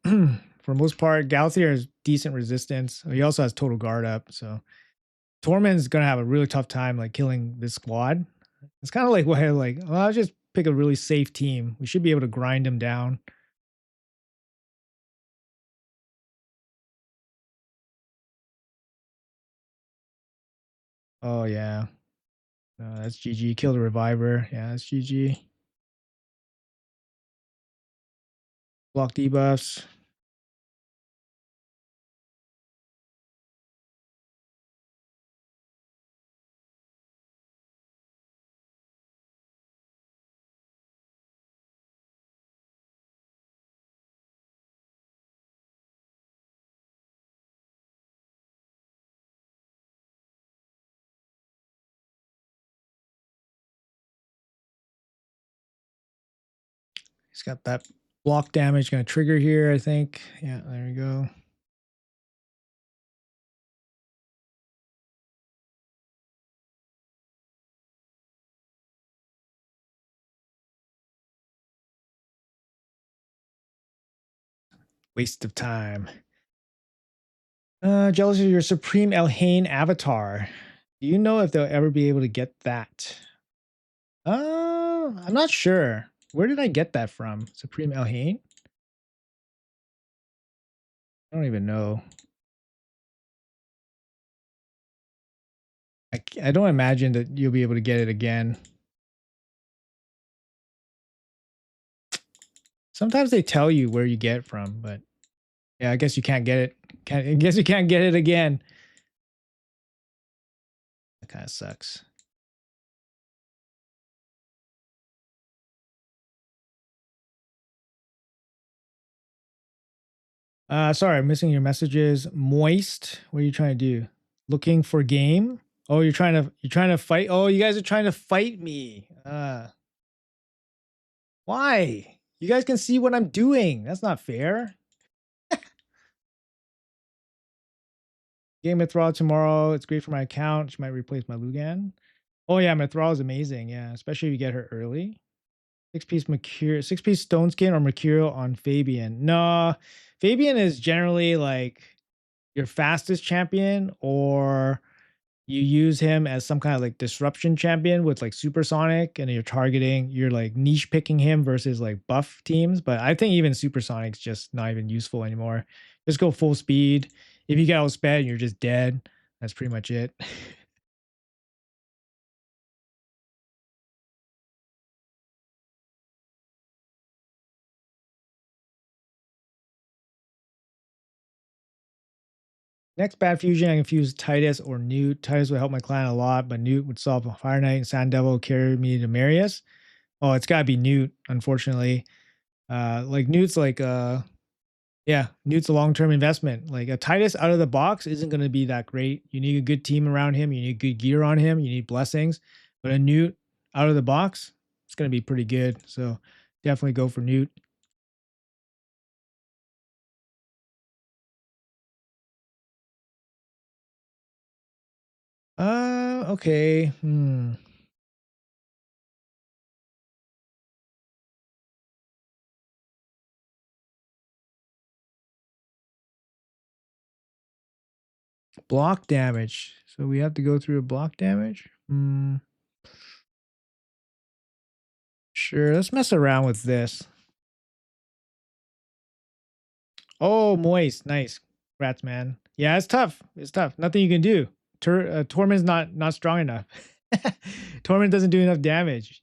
For most part, Galthier has decent resistance. He also has total guard up, so Tormund's gonna have a really tough time like killing this squad. It's kind of like why well, I'll just pick a really safe team. We should be able to grind him down. Oh yeah. That's GG. Kill the reviver. Yeah, that's GG. Block debuffs. He's got that block damage gonna trigger here, I think. Yeah, there we go. Waste of time. Jealous of your Supreme Elhane avatar. Do you know if they'll ever be able to get that? I'm not sure. Where did I get that from? Supreme Elhane? I don't even know. I don't imagine that you'll be able to get it again. Sometimes they tell you where you get it from, but yeah, I guess you can't get it. I guess you can't get it again. That kind of sucks. Sorry, I'm missing your messages. Moist. What are you trying to do? Looking for game? Oh, you're trying to fight. Oh, you guys are trying to fight me. Why? You guys can see what I'm doing. That's not fair. Game Mithril tomorrow. It's great for my account. She might replace my Lugan. Oh yeah, Mithril is amazing. Yeah, especially if you get her early. Six-piece stone skin or mercurial on Fabian. No, Fabian is generally like your fastest champion, or you use him as some kind of like disruption champion with like supersonic, and you're like niche picking him versus like buff teams. But I think even supersonic's just not even useful anymore. Just go full speed. If you get outsped, you're just dead. That's pretty much it. Next bad fusion, I can fuse Titus or Newt. Titus would help my clan a lot, but Newt would solve Fire Knight and Sand Devil, carry me to Marius. Oh, it's gotta be Newt, unfortunately. Like Newt's like yeah, Newt's a long-term investment. Like a Titus out of the box isn't gonna be that great. You need a good team around him, you need good gear on him, you need blessings. But a Newt out of the box, it's gonna be pretty good. So definitely go for Newt. Okay. Block damage. So we have to go through a block damage. Sure, let's mess around with this. Oh, moist, nice. Rats, man. Yeah, it's tough. It's tough. Nothing you can do. Torment's not strong enough. Torment doesn't do enough damage.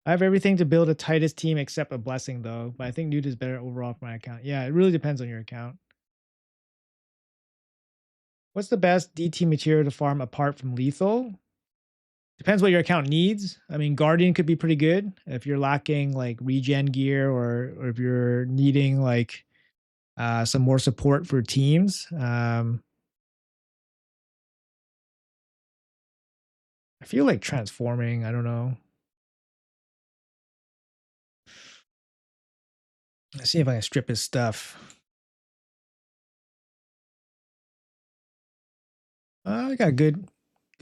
I have everything to build a tightest team except a blessing, though. But I think Newt is better overall for my account. Yeah, it really depends on your account. What's the best DT material to farm apart from lethal? Depends what your account needs. I mean, Guardian could be pretty good if you're lacking like regen gear, or if you're needing like some more support for teams. I feel like transforming. I don't know. Let's see if I can strip his stuff. I got a good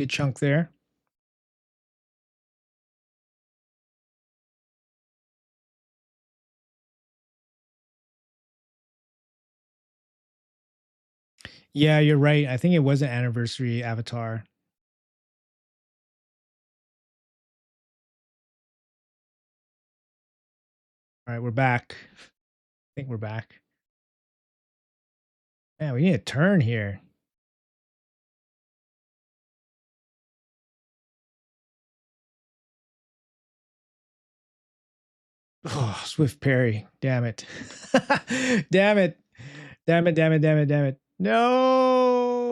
chunk there. Yeah, you're right. I think it was an anniversary avatar. All right, we're back. I think we're back. Man, we need a turn here. Oh, Swift parry. Damn it. Damn it. Damn it, damn it, damn it, damn it. No.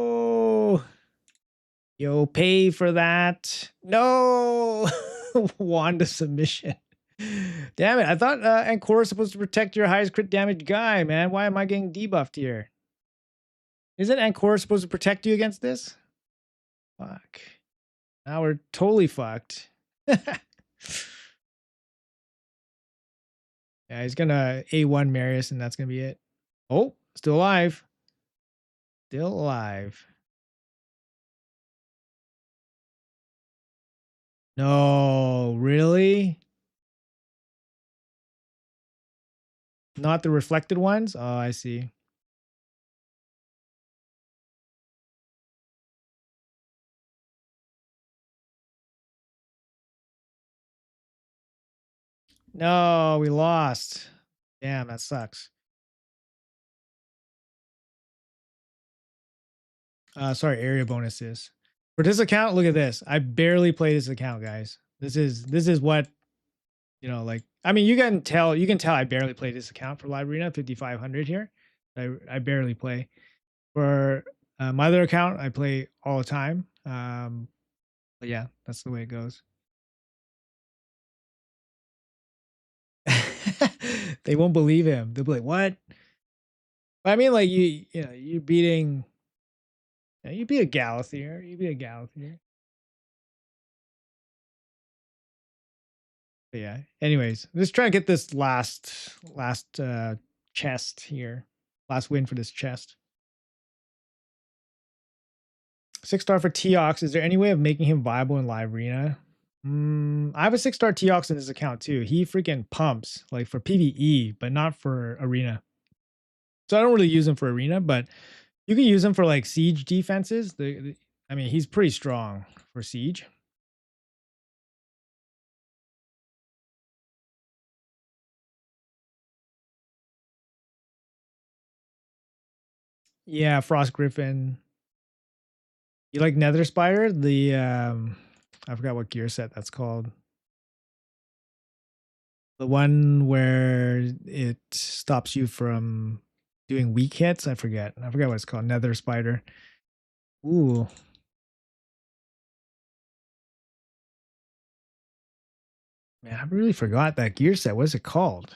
Yo, pay for that. No. Wanda submission. Damn it. I thought Ankor was supposed to protect your highest crit damage guy, man. Why am I getting debuffed here? Isn't Ankor supposed to protect you against this? Fuck. Now we're totally fucked. Yeah, Yeah, he's gonna A1 Marius, and that's gonna be it. Oh, still alive. Still alive. No, really? Not the reflected ones? Oh, I see. No, we lost. Damn, that sucks. Sorry, area bonuses. For this account, look at this. I barely play this account, guys. This is what, like, I mean, you can tell I barely play this account for Live Arena 5500 here. I barely play. For my other account, I play all the time. But yeah, that's the way it goes. They won't believe him. They'll be like, "What?" I mean, like you beating, you beat a Galathier. You beat a Galathier. But yeah. Anyways, let's try and get this last chest here. Last win for this chest. 6-star for Teox. Is there any way of making him viable in live arena? I have a 6-star Teox in this account too. He freaking pumps like for PvE, but not for arena. So I don't really use him for arena, but you can use him for like siege defenses. I mean, he's pretty strong for siege. Yeah, Frost Griffin. You like Nether Spire? I forgot what gear set that's called. The one where it stops you from doing weak hits. I forget. I forget what it's called. Nether Spider. Ooh. Man, I really forgot that gear set. What's it called?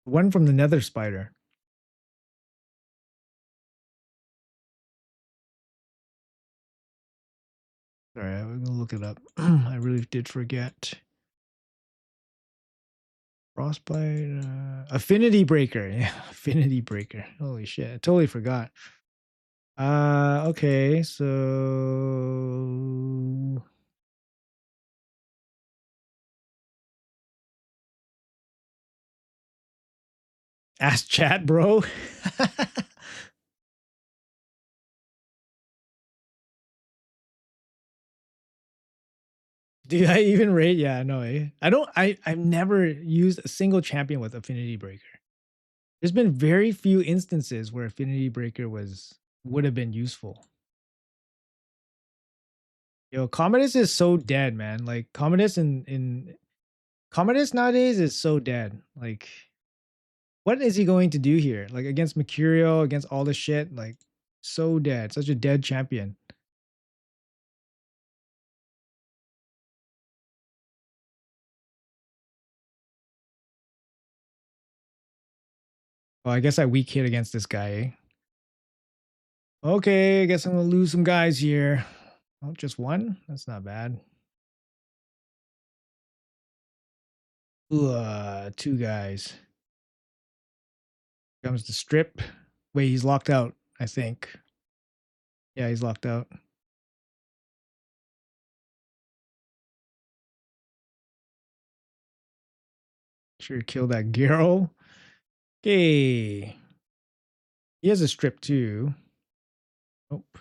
The one from the Nether Spider. Sorry, I'm gonna look it up. I really did forget. Frostbite, Affinity Breaker. Yeah, Affinity Breaker. Holy shit, I totally forgot. Okay, so ask chat, bro. Do I even rate? Yeah, no, I don't. I've never used a single champion with Affinity Breaker. There's been very few instances where Affinity Breaker would have been useful. Yo, Commodus is so dead, man. Like Commodus in Commodus nowadays is so dead. Like, what is he going to do here? Like against Mercurial, against all this shit, like so dead. Such a dead champion. Well, I guess I weak hit against this guy. Eh? Okay, I guess I'm gonna lose some guys here. Oh, just one? That's not bad. Two guys. Comes the strip. Wait, he's locked out, I think. Yeah, he's locked out. Sure, kill that Garo. Okay. He has a strip too. Nope.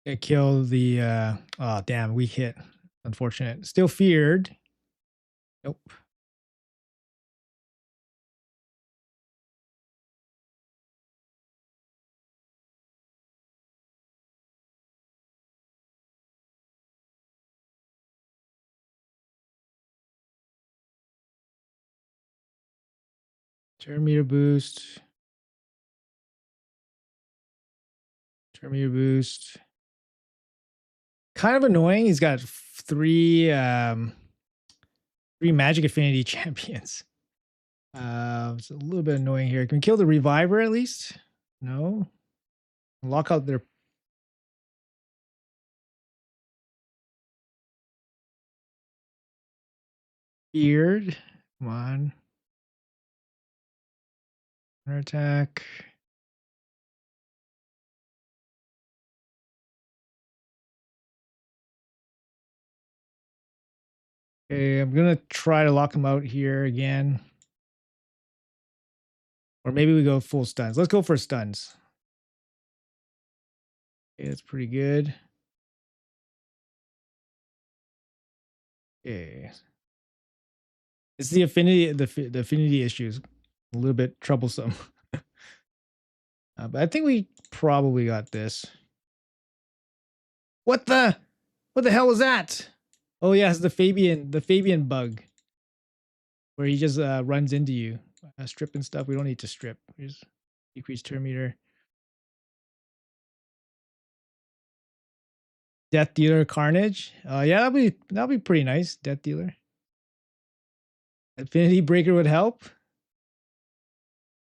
Gonna kill the oh damn, weak hit. Unfortunate. Still feared. Nope. Turn meter boost. Turn meter boost. Kind of annoying. He's got three magic affinity champions. It's a little bit annoying here. Can we kill the reviver at least? No. Lock out their beard. Come on. Counter attack. Okay, I'm gonna try to lock him out here again. Or maybe we go full stuns. Let's go for stuns. Okay, that's pretty good. Okay. It's the affinity, the affinity issues. A little bit troublesome. But I think we probably got this. What the hell was that? Oh yeah, it's the Fabian bug. Where he just runs into you. Strip and stuff. We don't need to strip. We just decrease turn meter. Death Dealer Carnage. Yeah, that'll be pretty nice. Death Dealer. Affinity Breaker would help.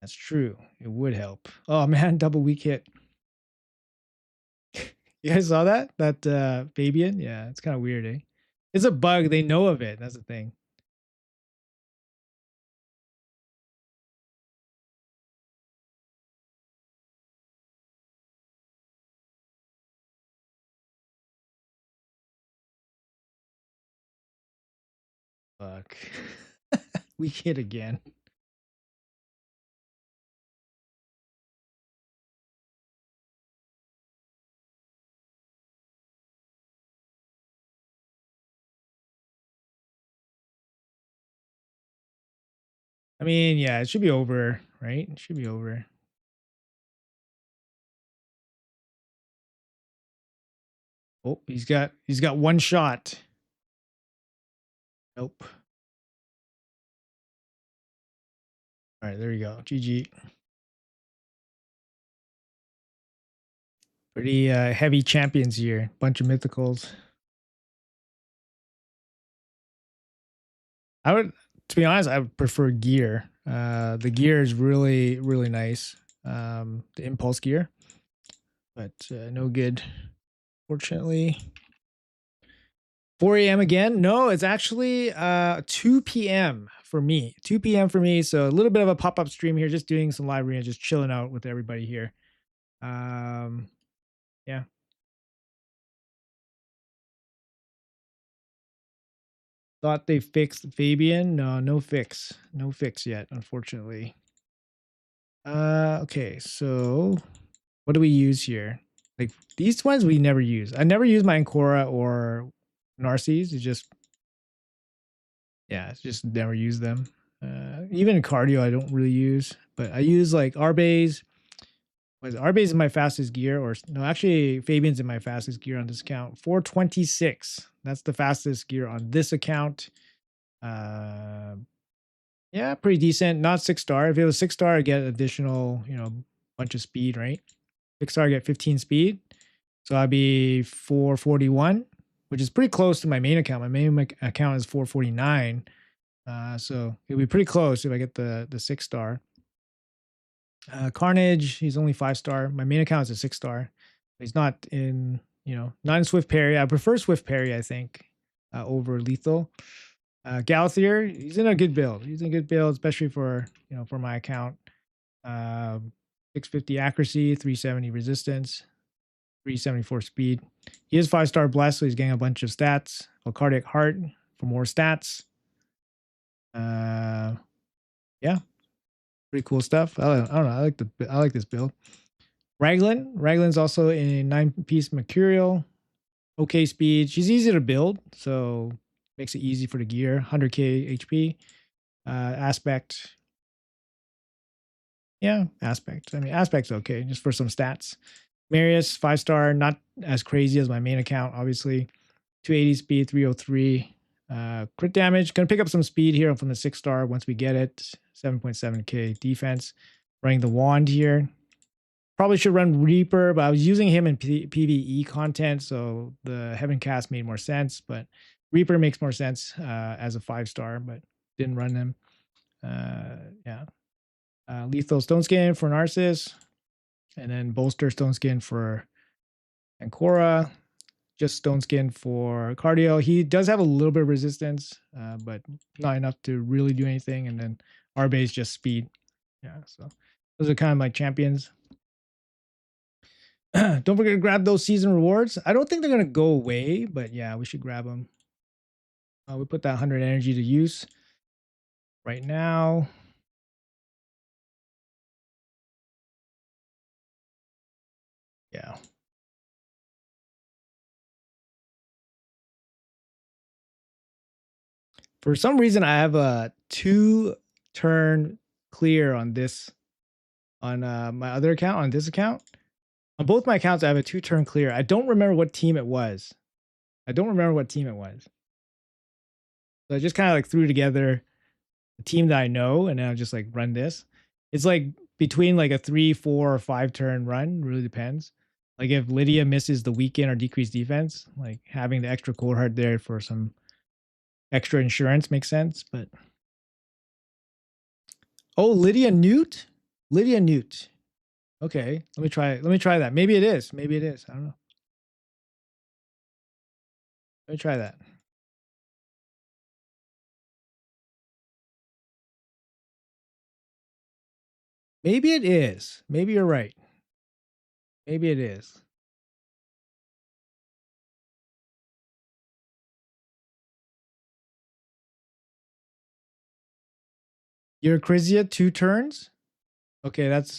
That's true. It would help. Oh man, double weak hit. You guys saw that? That Fabian? Yeah, it's kind of weird, eh? It's a bug. They know of it. That's the thing. Fuck. Weak hit again. I mean, yeah, it should be over, right? It should be over. Oh, he's got one shot. Nope. All right, there you go. GG. Pretty heavy champions here. Bunch of mythicals. I would, to be honest, I would prefer gear. The gear is really, really nice. The impulse gear, but no good, fortunately. 4 a.m. again? No, it's actually 2 p.m. for me. 2 p.m. for me. So a little bit of a pop-up stream here, just doing some live arena, just chilling out with everybody here. Yeah. Thought they fixed Fabian. No, no fix. No fix yet, unfortunately. Okay, so what do we use here? Like these ones we never use. I never use my Ancora or Narces. It's just, yeah, it's just never use them. Even cardio I don't really use, but I use like Arbase. Arbase is my fastest gear, or no, actually Fabian's in my fastest gear on this account. 426. That's the fastest gear on this account. Yeah, pretty decent. Not 6-star. If it was 6-star, I get additional, bunch of speed, right? 6-star, I get 15 speed. So I'd be 441, which is pretty close to my main account. My main account is 449. So it'd be pretty close if I get the 6-star. Carnage, he's only 5-star. My main account is a 6-star. He's not in, not in Swift Parry. I prefer Swift Parry, I think, over Lethal. Galathier, he's in a good build. He's in a good build, especially for for my account. 650 accuracy, 370 resistance, 374 speed. He is 5-star blessed, so he's getting a bunch of stats. Cardiac heart for more stats. Yeah, pretty cool stuff. I don't know. I like this build. Raglan's also a 9-piece mercurial. Okay speed. She's easy to build, so makes it easy for the gear. 100k HP. Aspect. Yeah, aspect. I mean, aspect's okay, just for some stats. Marius, 5-star, not as crazy as my main account, obviously. 280 speed, 303. Crit damage. Gonna pick up some speed here from the 6-star once we get it. 7.7k defense. Running the wand here. Probably should run Reaper, but I was using him in PvE content, so the Heaven Cast made more sense. But Reaper makes more sense as a 5-star, but didn't run him. Yeah. Lethal Stone Skin for Narcissus, and then Bolster Stone Skin for Ancora. Just Stone Skin for Cardio. He does have a little bit of resistance, but not enough to really do anything. And then Arbe just speed. Yeah, so those are kind of my champions. Don't forget to grab those season rewards. I don't think they're gonna go away, but yeah, we should grab them. We put that 100 energy to use right now. Yeah. For some reason, I have a 2-turn clear on this on my other account, on this account. On both my accounts, I have a 2-turn clear. I don't remember what team it was. I don't remember what team it was. So I just kind of like threw together a team that I know, and then I'll just like run this. It's like between like a 3, 4, or 5-turn run. Really depends. Like if Lydia misses the weaken or decreased defense, like having the extra cold heart there for some extra insurance makes sense. But oh, Lydia Newt, Lydia Newt. Okay, let me try. Let me try that. Maybe it is. Maybe it is. I don't know. Let me try that. Maybe it is. Maybe you're right. Maybe it is. You're Crizia 2 turns? Okay, that's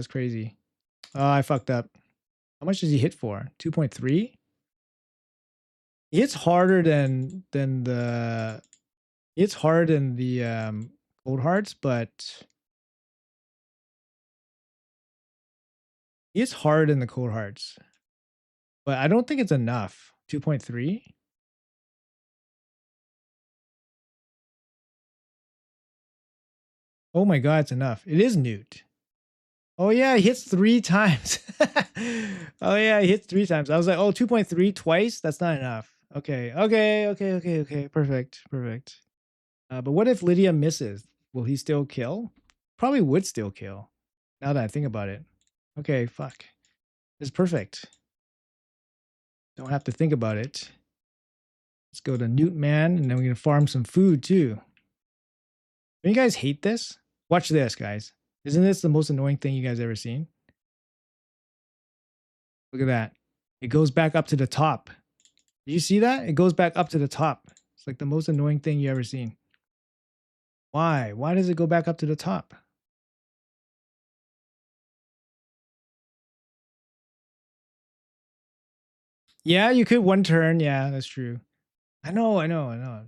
crazy. Oh, I fucked up. How much does he hit for? 2.3? He hits harder than the he hits harder than the cold hearts, but he hits harder than the cold hearts. But I don't think it's enough. 2.3? Oh my god, it's enough. It is Newt. Oh yeah, he hits 3 times. Oh yeah, he hits 3 times. I was like, oh, 2.3 twice? That's not enough. Okay. Perfect. Perfect. But what if Lydia misses? Will he still kill? Probably would still kill. Now that I think about it. Okay, fuck. It's perfect. Don't have to think about it. Let's go to Newt Man, and then we're gonna farm some food too. Don't you guys hate this? Watch this, guys. Isn't this the most annoying thing you guys ever seen? Look at that. It goes back up to the top. Did you see that? It goes back up to the top. It's like the most annoying thing you ever seen. Why? Why does it go back up to the top? Yeah, you could 1 turn. Yeah, that's true. I know.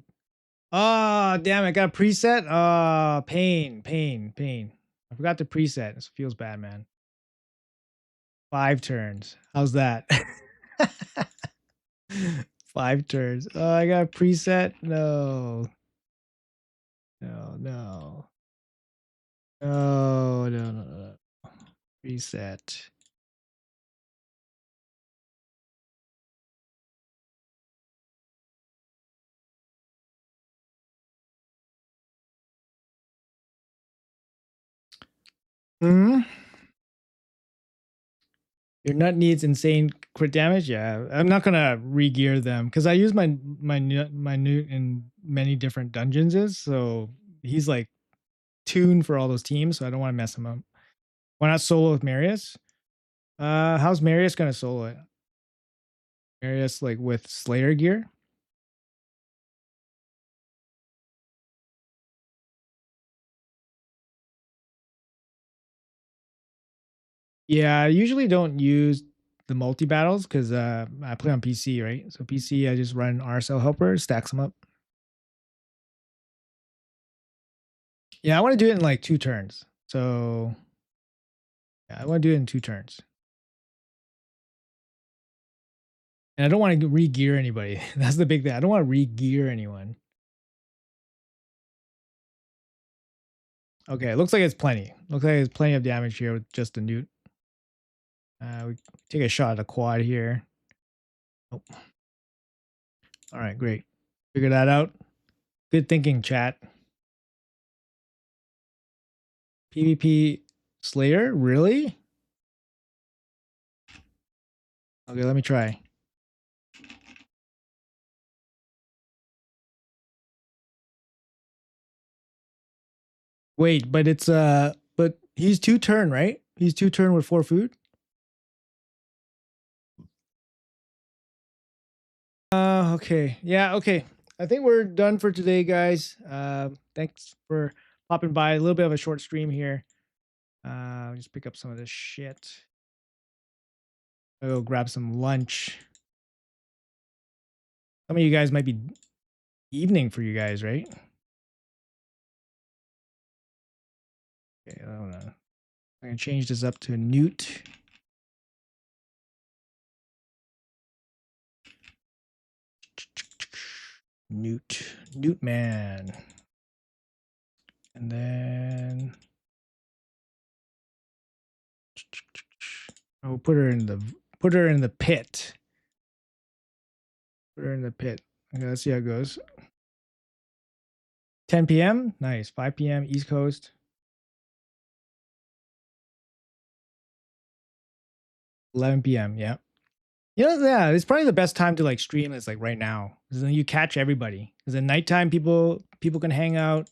Oh, damn, I got a preset. Oh, pain. I forgot the preset. This feels bad, man. 5 turns. How's that? 5 turns. Oh, I got a preset. No. No, no. No. Reset. Hmm. Your nut needs insane crit damage. Yeah, I'm not gonna re-gear them because I use my newt in many different dungeons. Is so he's like tuned for all those teams, so I don't want to mess him up. Why not solo with Marius? How's Marius gonna solo it? Marius like with Slayer gear? Yeah, I usually don't use the multi battles because I play on PC, right? So PC, I just run RSL helper, stacks them up. Yeah, I want to do it in like 2 turns. So yeah, I want to do it in 2 turns. And I don't want to re-gear anybody. That's the big thing. I don't want to re-gear anyone. Okay, it looks like it's plenty. Looks like it's plenty of damage here with just the newt. We take a shot at a quad here. Oh. All right, great. Figure that out. Good thinking, chat. PvP Slayer? Really? Okay, let me try. Wait, but it's but he's 2 turn, right? He's 2 turn with 4 food. Okay. Yeah, okay. I think we're done for today, guys. Thanks for popping by. A little bit of a short stream here. Just pick up some of this shit. I'll go grab some lunch. Some of you guys might be evening for you guys, right? Okay, hold on. I'm gonna change this up to Newt. Newt man. And then I'll put her in the pit. Put her in the pit. Okay, let's see how it goes. 10 p.m. Nice. 5 p.m. East Coast. 11 p.m. Yeah. Yeah, it's probably the best time to like stream is like right now. Because then you catch everybody. Because at nighttime people can hang out.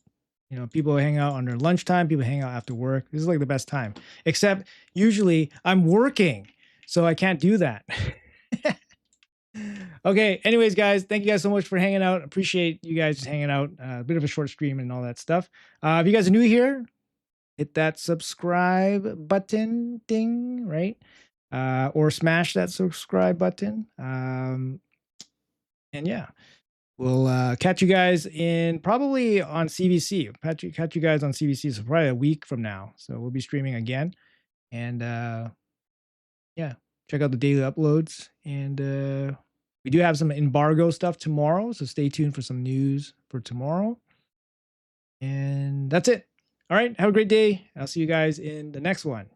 You know, people hang out on their lunchtime, people hang out after work. This is like the best time. Except usually I'm working, so I can't do that. Okay, anyways, guys, thank you guys so much for hanging out. Appreciate you guys just hanging out. A bit of a short stream and all that stuff. If you guys are new here, hit that subscribe button ding, right? Or smash that subscribe button. And yeah, we'll catch you guys in probably on CVC. Catch you guys on CVC. So probably a week from now. So we'll be streaming again. And yeah, check out the daily uploads. And we do have some embargo stuff tomorrow. So stay tuned for some news for tomorrow. And that's it. All right. Have a great day. I'll see you guys in the next one.